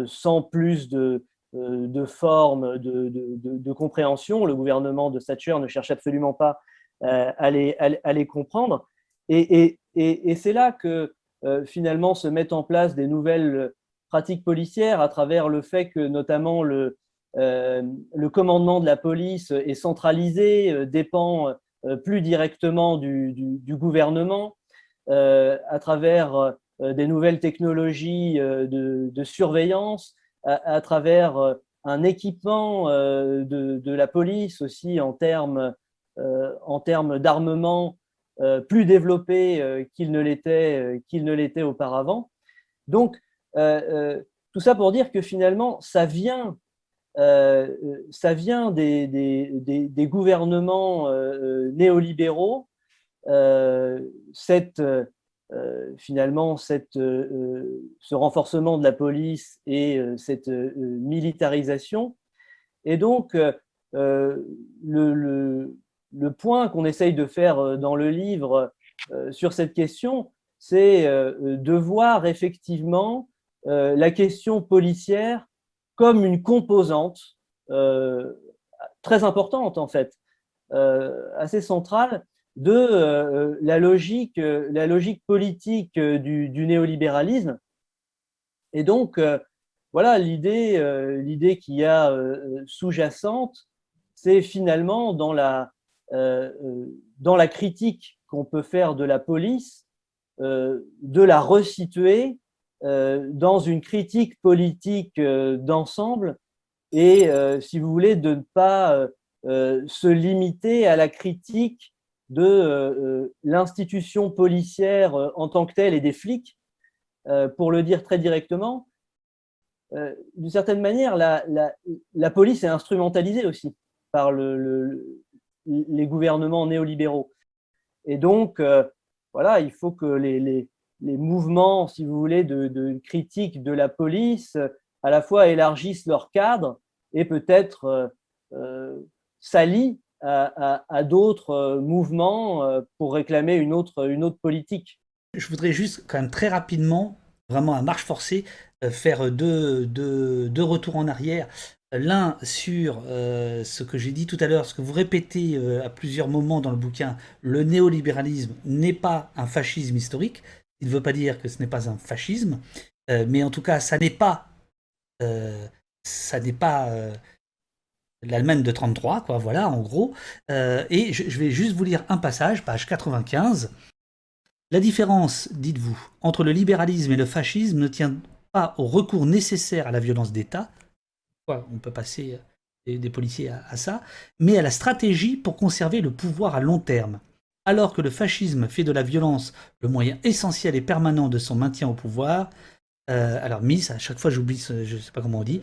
sans plus de forme de compréhension. Le gouvernement de Thatcher ne cherche absolument pas à les comprendre. Et c'est là que finalement se mettent en place des nouvelles pratiques policières à travers le fait que notamment le commandement de la police est centralisé, dépend plus directement du gouvernement, à travers des nouvelles technologies de surveillance, à travers un équipement de la police aussi en termes d'armement plus développé qu'il ne l'était auparavant. Donc, tout ça pour dire que finalement, ça vient des gouvernements néolibéraux, finalement ce renforcement de la police et cette militarisation. Et donc, le point qu'on essaye de faire dans le livre sur cette question, c'est de voir effectivement la question policière comme une composante très importante, en fait, assez centrale de la logique politique du néolibéralisme. Et donc, voilà, l'idée qu'il y a sous-jacente, c'est finalement dans la critique qu'on peut faire de la police, de la resituer dans une critique politique d'ensemble et, si vous voulez, de ne pas se limiter à la critique de l'institution policière en tant que telle et des flics, pour le dire très directement. D'une certaine manière, la police est instrumentalisée aussi par les gouvernements néolibéraux. Et donc, voilà, il faut que les mouvements, si vous voulez, de critique de la police, à la fois élargissent leur cadre et peut-être s'allient à d'autres mouvements pour réclamer une autre politique. Je voudrais juste, quand même très rapidement, vraiment à marche forcée, faire deux retours en arrière. L'un sur ce que j'ai dit tout à l'heure, ce que vous répétez à plusieurs moments dans le bouquin, le néolibéralisme n'est pas un fascisme historique. Il ne veut pas dire que ce n'est pas un fascisme, mais en tout cas, ça n'est pas l'Allemagne de 33, quoi, voilà, en gros. Et je vais juste vous lire un passage, page 95. La différence, dites-vous, entre le libéralisme et le fascisme ne tient pas au recours nécessaire à la violence d'État, on peut passer des policiers à ça, mais à la stratégie pour conserver le pouvoir à long terme. Alors que le fascisme fait de la violence le moyen essentiel et permanent de son maintien au pouvoir, alors Miss, à chaque fois j'oublie, je ne sais pas comment on dit,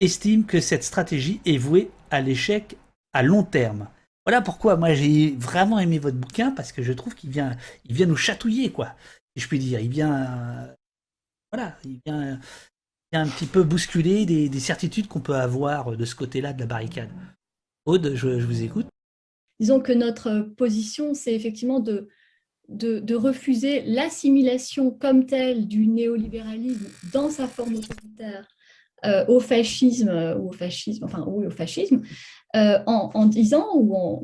estime que cette stratégie est vouée à l'échec à long terme. Voilà pourquoi moi j'ai vraiment aimé votre bouquin, parce que je trouve qu'il vient nous chatouiller, quoi, si je puis dire. Il vient un petit peu bousculer des certitudes qu'on peut avoir de ce côté-là de la barricade. Aude, je vous écoute. Disons que notre position, c'est effectivement de refuser l'assimilation comme telle du néolibéralisme dans sa forme autoritaire au fascisme, en disant ou en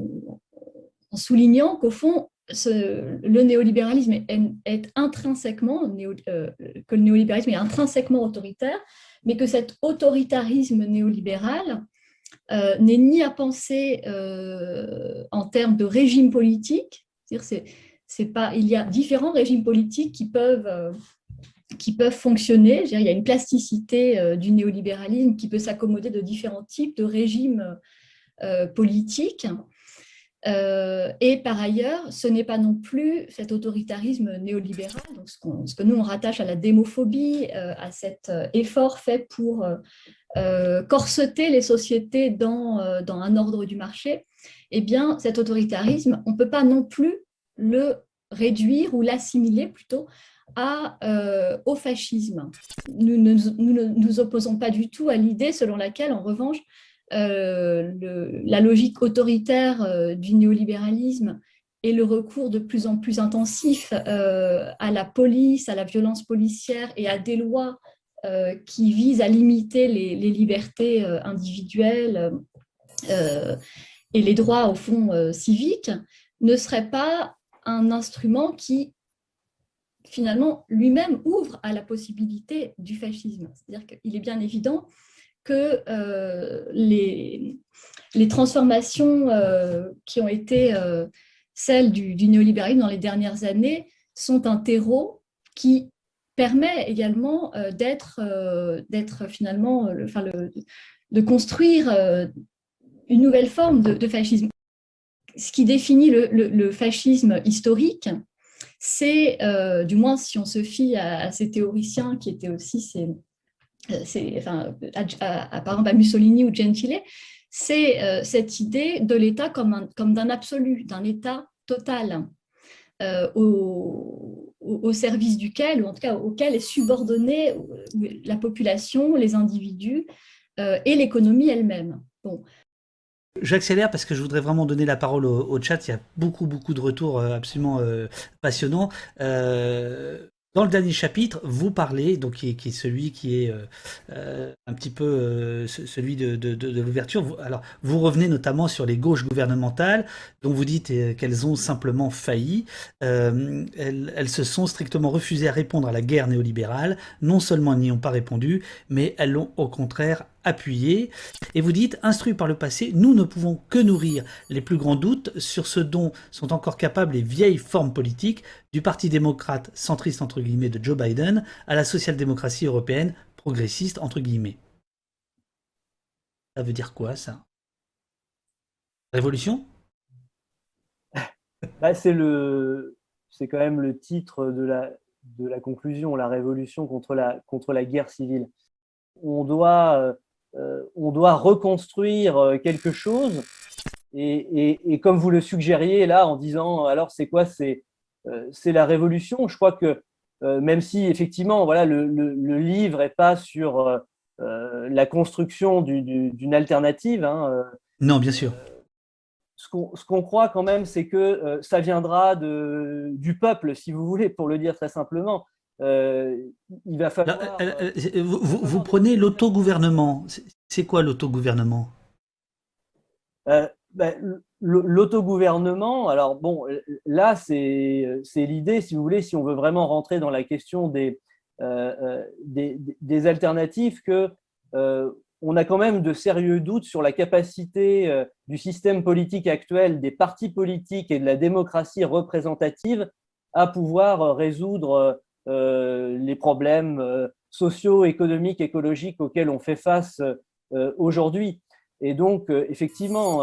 soulignant qu'au fond, le néolibéralisme est intrinsèquement, que le néolibéralisme est intrinsèquement autoritaire, mais que cet autoritarisme néolibéral n'est ni à penser en termes de régime politique, c'est-à-dire il y a différents régimes politiques qui peuvent fonctionner. Il y a une plasticité du néolibéralisme qui peut s'accommoder de différents types de régimes politiques. Et par ailleurs, ce n'est pas non plus cet autoritarisme néolibéral, donc ce que nous on rattache à la démophobie, à cet effort fait pour corseter les sociétés dans un ordre du marché. Eh bien, cet autoritarisme, on ne peut pas non plus le réduire ou l'assimiler plutôt au fascisme. Nous ne nous opposons pas du tout à l'idée selon laquelle, en revanche, la logique autoritaire du néolibéralisme et le recours de plus en plus intensif à la police, à la violence policière et à des lois qui visent à limiter les libertés individuelles et les droits, au fond, civiques, ne serait pas un instrument qui, finalement, lui-même ouvre à la possibilité du fascisme. C'est-à-dire qu'il est bien évident que les transformations qui ont été celles du néolibéralisme dans les dernières années sont un terreau qui permet également d'être finalement, de construire une nouvelle forme de fascisme. Ce qui définit le fascisme historique, c'est, du moins si on se fie à ces théoriciens qui étaient aussi par exemple à Mussolini ou Gentile, c'est cette idée de l'État comme d'un absolu, d'un État total, au service duquel, ou en tout cas auquel est subordonnée la population, les individus et l'économie elle-même. Bon. J'accélère parce que je voudrais vraiment donner la parole au chat. Il y a beaucoup de retours absolument passionnants. Dans le dernier chapitre, vous parlez, donc qui est celui qui est un petit peu celui de l'ouverture. Alors, vous revenez notamment sur les gauches gouvernementales, dont vous dites qu'elles ont simplement failli. Elles se sont strictement refusées à répondre à la guerre néolibérale. Non seulement elles n'y ont pas répondu, mais elles l'ont au contraire appuyé. Et vous dites, instruits par le passé, nous ne pouvons que nourrir les plus grands doutes sur ce dont sont encore capables les vieilles formes politiques, du parti démocrate centriste entre guillemets de Joe Biden à la social-démocratie européenne progressiste entre guillemets. Ça veut dire quoi, ça? Révolution? C'est quand même le titre de la conclusion, la révolution contre la guerre civile. On doit reconstruire quelque chose et comme vous le suggériez là en disant alors c'est quoi, c'est la révolution. Je crois que même si effectivement voilà le livre est pas sur la construction d'une alternative, hein, non, bien sûr. Ce qu'on croit quand même, c'est que ça viendra du peuple, si vous voulez, pour le dire très simplement. Il va falloir. Vous prenez l'autogouvernement. C'est quoi l'autogouvernement? L'autogouvernement, alors bon, là, c'est l'idée, si vous voulez, si on veut vraiment rentrer dans la question des alternatives, que on a quand même de sérieux doutes sur la capacité du système politique actuel, des partis politiques et de la démocratie représentative à pouvoir résoudre les problèmes sociaux, économiques, écologiques auxquels on fait face aujourd'hui. Et donc, effectivement,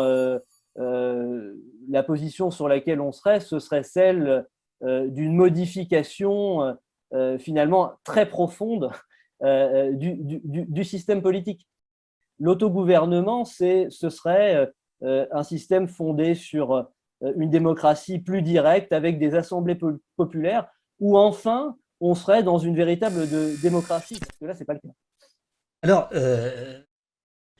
la position sur laquelle on serait, ce serait celle d'une modification finalement très profonde du système politique. L'autogouvernement, ce serait un système fondé sur une démocratie plus directe avec des assemblées populaires où enfin on serait dans une véritable démocratie. Parce que là, ce n'est pas le cas. Alors, je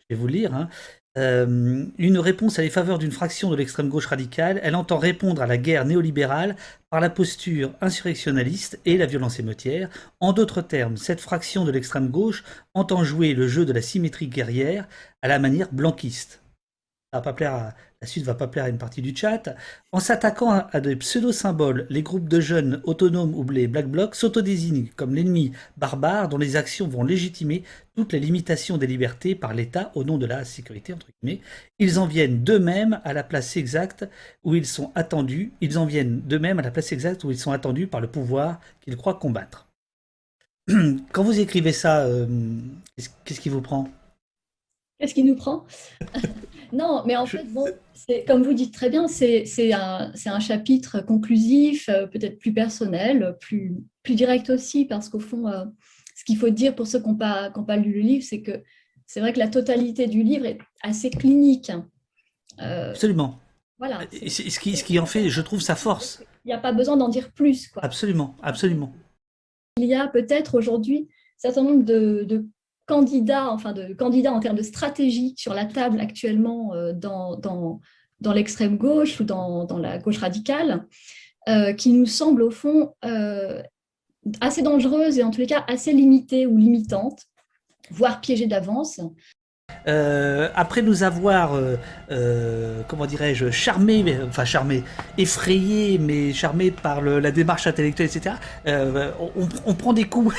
vais vous le lire. Hein. Une réponse à les faveurs d'une fraction de l'extrême gauche radicale, elle entend répondre à la guerre néolibérale par la posture insurrectionnaliste et la violence émeutière. En d'autres termes, cette fraction de l'extrême gauche entend jouer le jeu de la symétrie guerrière à la manière blanquiste. Ça va pas plaire la suite va pas plaire à une partie du chat. En s'attaquant à des pseudo-symboles, les groupes de jeunes autonomes ou les Black Blocs s'autodésignent comme l'ennemi barbare dont les actions vont légitimer toutes les limitations des libertés par l'État au nom de la sécurité, entre guillemets. Ils en viennent d'eux-mêmes à la place exacte où ils sont attendus. Ils en viennent d'eux-mêmes à la place exacte où ils sont attendus par le pouvoir qu'ils croient combattre. Quand vous écrivez ça, qu'est-ce qui vous prend? Qu'est-ce qui nous prend? Non, mais en Je- fait, bon, comme vous dites très bien, c'est un chapitre conclusif, peut-être plus personnel, plus direct aussi, parce qu'au fond, ce qu'il faut dire pour ceux qui n'ont pas lu le livre, c'est que c'est vrai que la totalité du livre est assez clinique, hein. Euh, Absolument. voilà, Et c'est ce qui en fait, je trouve, sa force. il n'y a pas besoin d'en dire plus, quoi. Absolument, absolument. Il y a peut-être aujourd'hui un certain nombre de candidats, enfin de candidats en termes de stratégie sur la table actuellement dans l'extrême gauche ou dans la gauche radicale, qui nous semblent au fond assez dangereuses et en tous les cas assez limitées ou limitantes, voire piégées d'avance. Après nous avoir, comment dirais-je, charmé, enfin charmé, effrayé, mais charmé par la démarche intellectuelle, etc., on prend des coups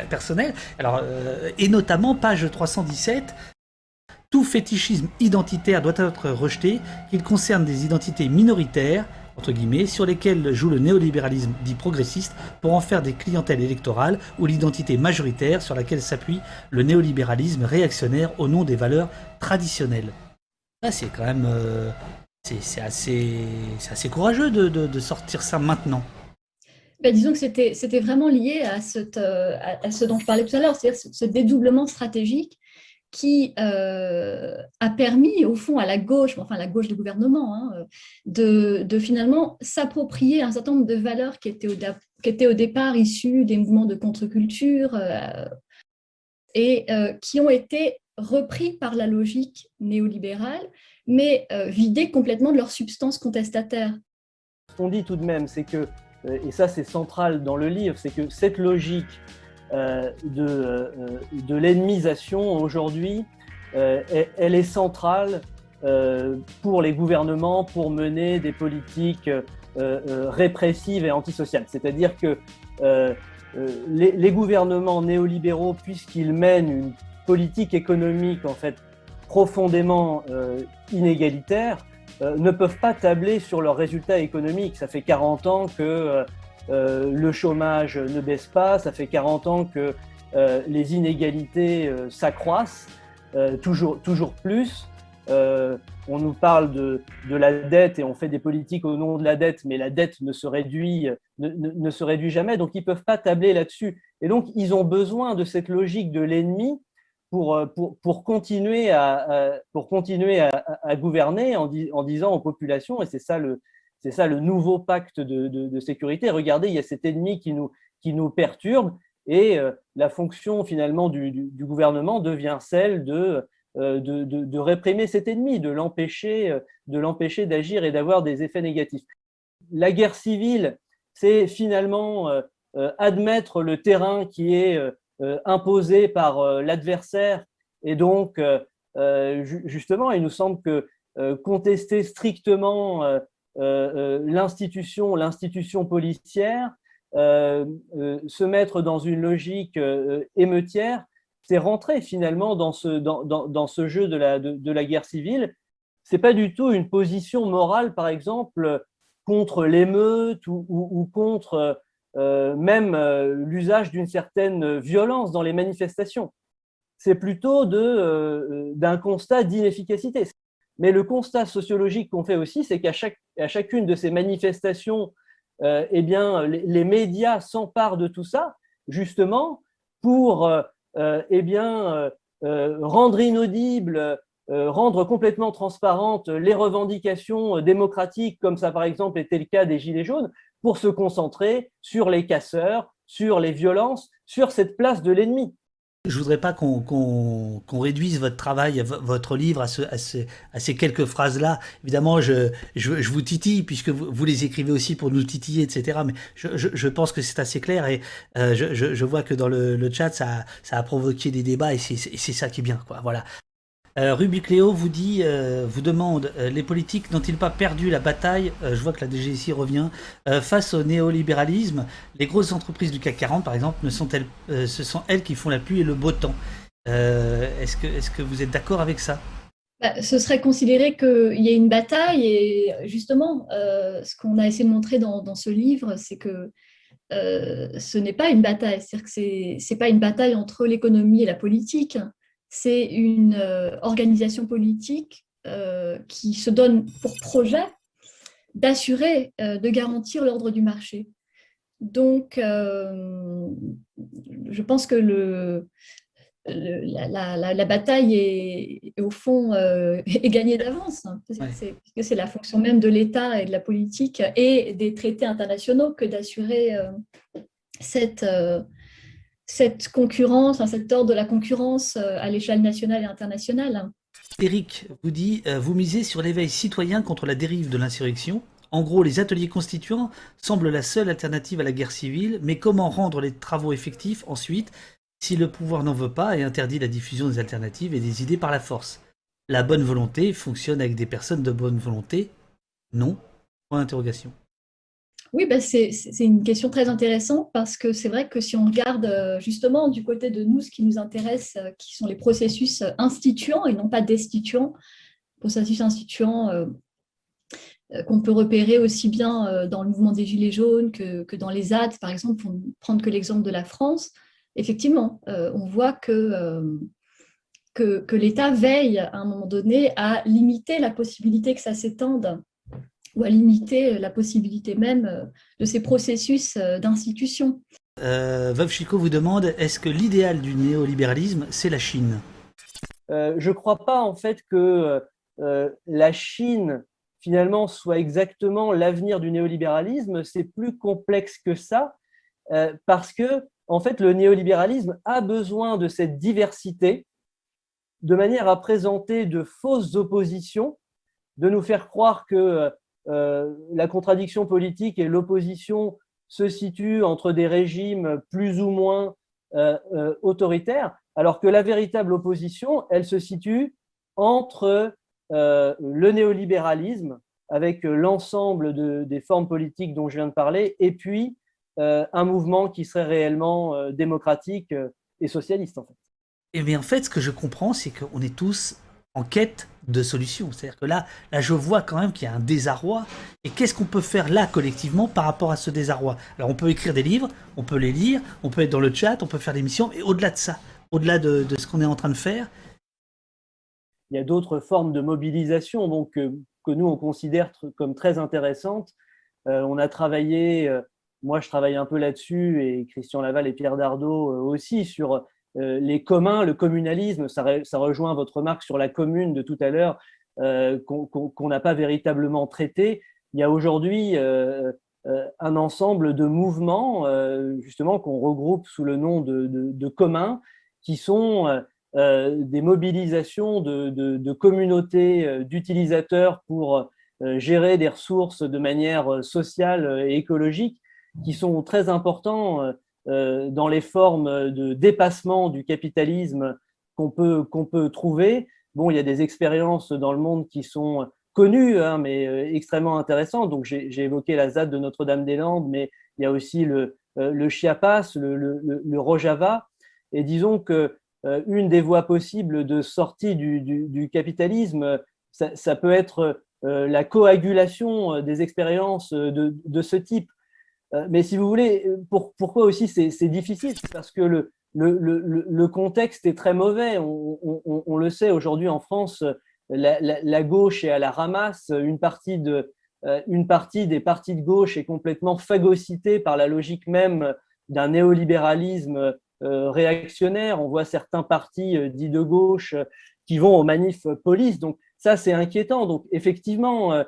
personnels. Alors, et notamment, page 317, tout fétichisme identitaire doit être rejeté, qu'il concerne des identités minoritaires, entre guillemets, sur lesquelles joue le néolibéralisme dit progressiste pour en faire des clientèles électorales, ou l'identité majoritaire sur laquelle s'appuie le néolibéralisme réactionnaire au nom des valeurs traditionnelles. Là, c'est quand même... c'est assez courageux de sortir ça maintenant. Ben, disons que c'était vraiment lié à ce dont je parlais tout à l'heure, c'est-à-dire ce dédoublement stratégique qui a permis, au fond, à la gauche, enfin la gauche du gouvernement, hein, de finalement s'approprier un certain nombre de valeurs qui étaient au départ issues des mouvements de contre-culture et qui ont été repris par la logique néolibérale, mais vidés complètement de leur substance contestataire. Ce qu'on dit tout de même, c'est que, et ça c'est central dans le livre, c'est que cette logique de l'ennemisation aujourd'hui, elle est centrale pour les gouvernements pour mener des politiques répressives et antisociales. C'est-à-dire que les gouvernements néolibéraux, puisqu'ils mènent une politique économique en fait profondément inégalitaire, ne peuvent pas tabler sur leurs résultats économiques. Ça fait 40 ans que le chômage ne baisse pas, ça fait 40 ans que les inégalités s'accroissent toujours plus. On nous parle de la dette et on fait des politiques au nom de la dette, mais la dette ne se réduit jamais, donc ils ne peuvent pas tabler là-dessus. Et donc, ils ont besoin de cette logique de l'ennemi pour continuer à gouverner en disant aux populations, et c'est ça le nouveau pacte de sécurité. Regardez, il y a cet ennemi qui nous perturbe, et la fonction finalement du gouvernement devient celle de réprimer cet ennemi, de l'empêcher d'agir et d'avoir des effets négatifs. La guerre civile, c'est finalement admettre le terrain qui est imposé par l'adversaire, et donc justement, il nous semble que contester strictement l'institution policière, se mettre dans une logique émeutière, c'est rentrer finalement dans ce jeu de la guerre civile. C'est pas du tout une position morale, par exemple, contre l'émeute ou contre même l'usage d'une certaine violence dans les manifestations. C'est plutôt d'un constat d'inefficacité. Mais le constat sociologique qu'on fait aussi, c'est qu'à chacune de ces manifestations, eh bien, les médias s'emparent de tout ça, justement, pour eh bien, rendre inaudibles, rendre complètement transparentes les revendications démocratiques, comme ça par exemple était le cas des Gilets jaunes, pour se concentrer sur les casseurs, sur les violences, sur cette place de l'ennemi. Je voudrais pas qu'on réduise votre travail, votre livre à ces quelques phrases-là. Évidemment, je vous titille puisque vous les écrivez aussi pour nous titiller, etc. Mais je pense que c'est assez clair et je vois que dans le chat, ça a provoqué des débats et c'est ça qui est bien, quoi. Voilà. Rubik Léo vous vous demande, les politiques n'ont-ils pas perdu la bataille, je vois que la DGSI revient, face au néolibéralisme? Les grosses entreprises du CAC 40, par exemple, ce sont elles qui font la pluie et le beau temps. Est-ce que vous êtes d'accord avec ça? Ce serait considéré qu'il y a une bataille et justement, ce qu'on a essayé de montrer dans ce livre, c'est que ce n'est pas une bataille, c'est-à-dire que c'est pas une bataille entre l'économie et la politique, c'est une organisation politique qui se donne pour projet d'assurer, de garantir l'ordre du marché. Donc, je pense que la bataille est au fond est gagnée d'avance. Ouais. C'est la fonction même de l'État et de la politique et des traités internationaux que d'assurer cette concurrence, cet ordre de la concurrence à l'échelle nationale et internationale. Eric vous dit vous misez sur l'éveil citoyen contre la dérive de l'insurrection. En gros, les ateliers constituants semblent la seule alternative à la guerre civile, mais comment rendre les travaux effectifs ensuite si le pouvoir n'en veut pas et interdit la diffusion des alternatives et des idées par la force? La bonne volonté fonctionne avec des personnes de bonne volonté? Non? Point d'interrogation. Oui, c'est une question très intéressante parce que c'est vrai que si on regarde justement du côté de nous, ce qui nous intéresse, qui sont les processus instituants et non pas destituants, processus instituants qu'on peut repérer aussi bien dans le mouvement des Gilets jaunes que dans les ZAD, par exemple, pour ne prendre que l'exemple de la France, effectivement, on voit que l'État veille à un moment donné à limiter la possibilité que ça s'étende ou à limiter la possibilité même de ces processus d'institution. Veuve Chicot vous demande, est-ce que l'idéal du néolibéralisme, c'est la Chine? Je ne crois pas en fait que la Chine finalement soit exactement l'avenir du néolibéralisme. C'est plus complexe que ça parce que en fait le néolibéralisme a besoin de cette diversité de manière à présenter de fausses oppositions, de nous faire croire que la contradiction politique et l'opposition se situent entre des régimes plus ou moins autoritaires, alors que la véritable opposition, elle se situe entre le néolibéralisme, avec l'ensemble des formes politiques dont je viens de parler, et puis un mouvement qui serait réellement démocratique et socialiste, en fait. Eh bien, en fait, ce que je comprends, c'est qu'on est tous en quête de solutions. C'est-à-dire que là, je vois quand même qu'il y a un désarroi. Et qu'est-ce qu'on peut faire là, collectivement, par rapport à ce désarroi? Alors, on peut écrire des livres, on peut les lire, on peut être dans le chat, on peut faire des missions, mais au-delà de ça, au-delà de ce qu'on est en train de faire. Il y a d'autres formes de mobilisation donc, que nous, on considère comme très intéressantes. On a travaillé, moi je travaille un peu là-dessus, et Christian Laval et Pierre Dardot aussi, sur les communs, le communalisme. Ça rejoint votre remarque sur la commune de tout à l'heure, qu'on n'a pas véritablement traité. Il y a aujourd'hui un ensemble de mouvements, justement, qu'on regroupe sous le nom de communs, qui sont des mobilisations de communautés d'utilisateurs pour gérer des ressources de manière sociale et écologique, qui sont très importants dans les formes de dépassement du capitalisme qu'on peut trouver. Bon, il y a des expériences dans le monde qui sont connues, hein, mais extrêmement intéressantes. Donc, j'ai évoqué la ZAD de Notre-Dame-des-Landes, mais il y a aussi le Chiapas, le Rojava. Et disons que une des voies possibles de sortie du capitalisme, ça peut être la coagulation des expériences de ce type. Mais si vous voulez, pourquoi aussi c'est difficile? Parce que le contexte est très mauvais. On le sait aujourd'hui en France, la gauche est à la ramasse. Une partie des partis de gauche est complètement phagocytée par la logique même d'un néolibéralisme réactionnaire. On voit certains partis dits de gauche qui vont aux manifs police. Donc ça, c'est inquiétant. Donc effectivement,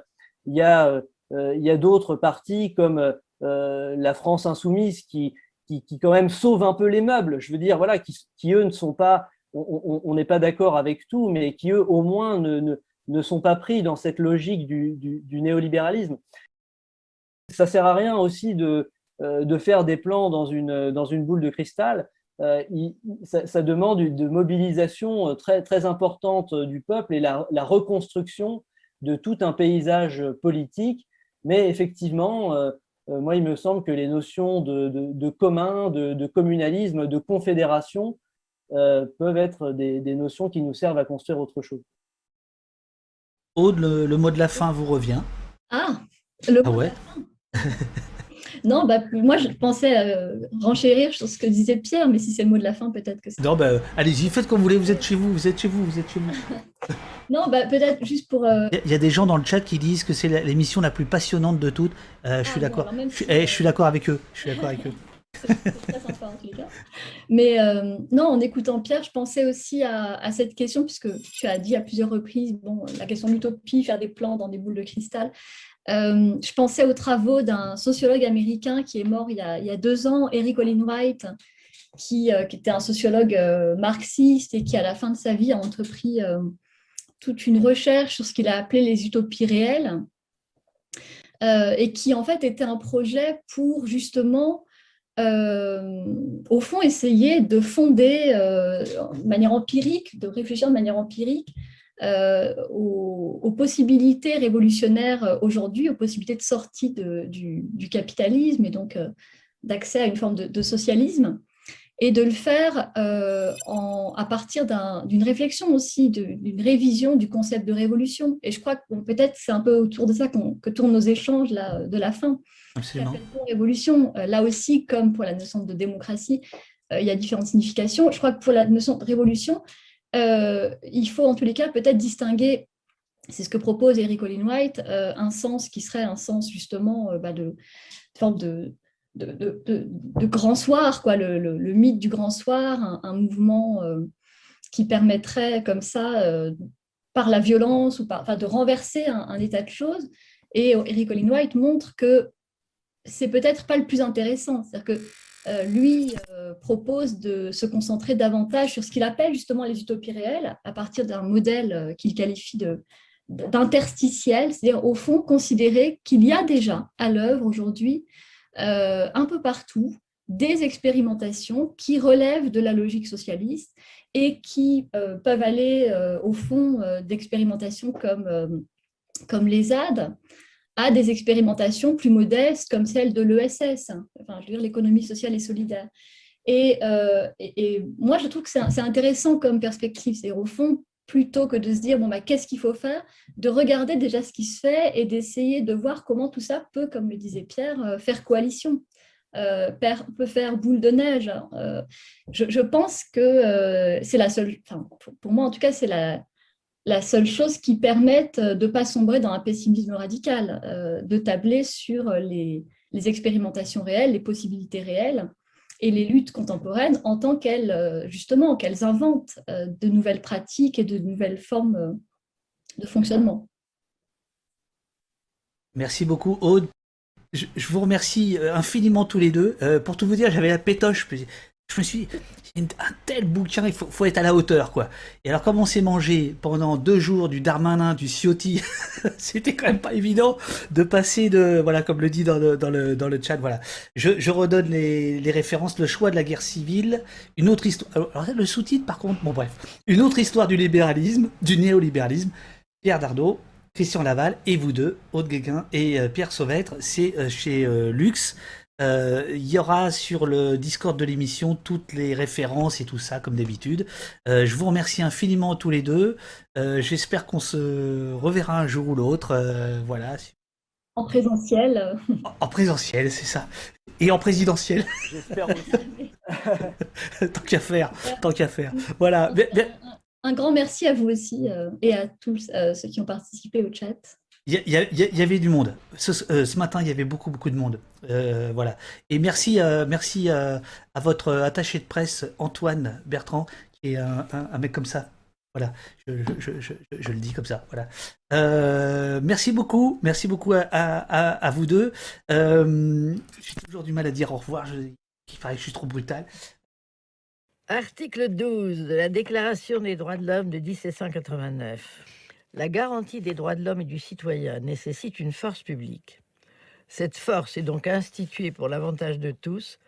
il y a d'autres partis comme la France insoumise qui quand même sauve un peu les meubles. Je veux dire, voilà, qui eux ne sont pas, on n'est pas d'accord avec tout, mais qui eux au moins ne sont pas pris dans cette logique du néolibéralisme. Ça sert à rien aussi de faire des plans dans une boule de cristal. Ça demande une mobilisation très, très importante du peuple et la reconstruction de tout un paysage politique. Mais effectivement, moi, il me semble que les notions de commun, de communalisme, de confédération peuvent être des notions qui nous servent à construire autre chose. Aude, le mot de la fin vous revient. Ah, le Ah mot de ouais? la fin. Non, moi, je pensais renchérir sur ce que disait Pierre, mais si c'est le mot de la fin, peut-être que c'est... Non, allez-y, faites comme vous voulez, vous êtes chez vous, vous êtes chez vous, vous êtes chez vous. Non, peut-être juste pour... Il y a des gens dans le chat qui disent que c'est l'émission la plus passionnante de toutes. Je suis non, d'accord. alors même si, Je suis d'accord avec eux. Je suis d'accord avec eux. c'est très sympa en tous les cas. Mais non, en écoutant Pierre, je pensais aussi à cette question, puisque tu as dit à plusieurs reprises, bon, la question de l'utopie, faire des plans dans des boules de cristal. Je pensais aux travaux d'un sociologue américain qui est mort il y a 2 ans, Eric Olin Wright, qui était un sociologue marxiste et qui, à la fin de sa vie, a entrepris toute une recherche sur ce qu'il a appelé les utopies réelles, et qui, en fait, était un projet pour, justement, au fond, essayer de fonder de manière empirique, de réfléchir de manière empirique aux possibilités révolutionnaires aujourd'hui, aux possibilités de sortie du capitalisme et donc d'accès à une forme de socialisme, et de le faire à partir d'une réflexion aussi, d'une révision du concept de révolution. Et je crois que peut-être c'est un peu autour de ça que tournent nos échanges là, de la fin. Absolument. Révolution, là aussi, comme pour la notion de démocratie, il y a différentes significations. Je crois que pour la notion de révolution, il faut en tous les cas peut-être distinguer, c'est ce que propose Eric Olin Wright, un sens qui serait un sens justement de forme de grand soir, quoi, le mythe du grand soir, un mouvement qui permettrait comme ça, par la violence, ou de renverser un état de choses. Et Eric Olin Wright montre que c'est peut-être pas le plus intéressant. C'est-à-dire que lui propose de se concentrer davantage sur ce qu'il appelle justement les utopies réelles, à partir d'un modèle qu'il qualifie d'interstitiel, c'est-à-dire au fond considérer qu'il y a déjà à l'œuvre aujourd'hui un peu partout des expérimentations qui relèvent de la logique socialiste et qui peuvent aller au fond d'expérimentations comme les ZAD, à des expérimentations plus modestes comme celle de l'ESS, enfin, je veux dire l'économie sociale et solidaire. Et moi, je trouve que c'est intéressant comme perspective. C'est au fond, plutôt que de se dire, qu'est-ce qu'il faut faire, de regarder déjà ce qui se fait et d'essayer de voir comment tout ça peut, comme le disait Pierre, faire coalition, peut faire boule de neige. Je pense que c'est la seule, pour moi en tout cas, c'est la seule chose qui permette de ne pas sombrer dans un pessimisme radical, de tabler sur les expérimentations réelles, les possibilités réelles et les luttes contemporaines en tant qu'elles inventent de nouvelles pratiques et de nouvelles formes de fonctionnement. Merci beaucoup, Aude. Je vous remercie infiniment tous les deux. Pour tout vous dire, j'avais la pétoche. Je me suis dit, un tel bouquin, il faut être à la hauteur, quoi. Et alors, comme on s'est mangé pendant 2 jours du Darmanin, du Ciotti, c'était quand même pas évident de passer voilà, comme le dit dans le chat, voilà. Je redonne les références, le choix de la guerre civile, une autre histoire. Alors, le sous-titre, par contre, bon, bref. Une autre histoire du libéralisme, du néolibéralisme. Pierre Dardot, Christian Laval, et vous deux, Aude Guéguin et Pierre Sauvêtre, c'est chez Lux. Il y aura sur le Discord de l'émission toutes les références et tout ça, comme d'habitude. Je vous remercie infiniment tous les deux. J'espère qu'on se reverra un jour ou l'autre. Voilà. En présentiel. En présentiel, c'est ça. Et en présidentiel. J'espère aussi. Tant qu'à faire. Voilà. Un grand merci à vous aussi et à tous ceux qui ont participé au chat. Il y avait du monde. Ce matin, il y avait beaucoup de monde. Voilà. Et merci à votre attaché de presse, Antoine Bertrand, qui est un mec comme ça. Voilà. Je le dis comme ça. Voilà. Merci beaucoup. Merci beaucoup à vous deux. J'ai toujours du mal à dire au revoir. Il paraît que je suis trop brutal. Article 12 de la Déclaration des droits de l'homme de 1789. La garantie des droits de l'homme et du citoyen nécessite une force publique. Cette force est donc instituée pour l'avantage de tous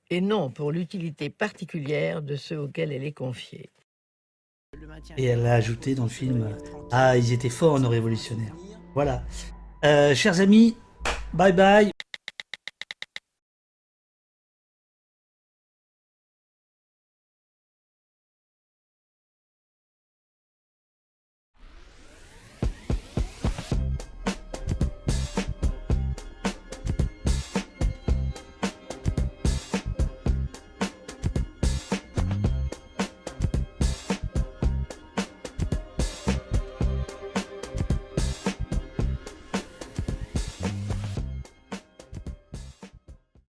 et non pour l'utilité particulière de ceux auxquels elle est confiée. Et elle a ajouté dans le film « Ah, ils étaient forts, nos révolutionnaires ». Voilà. Chers amis, bye bye.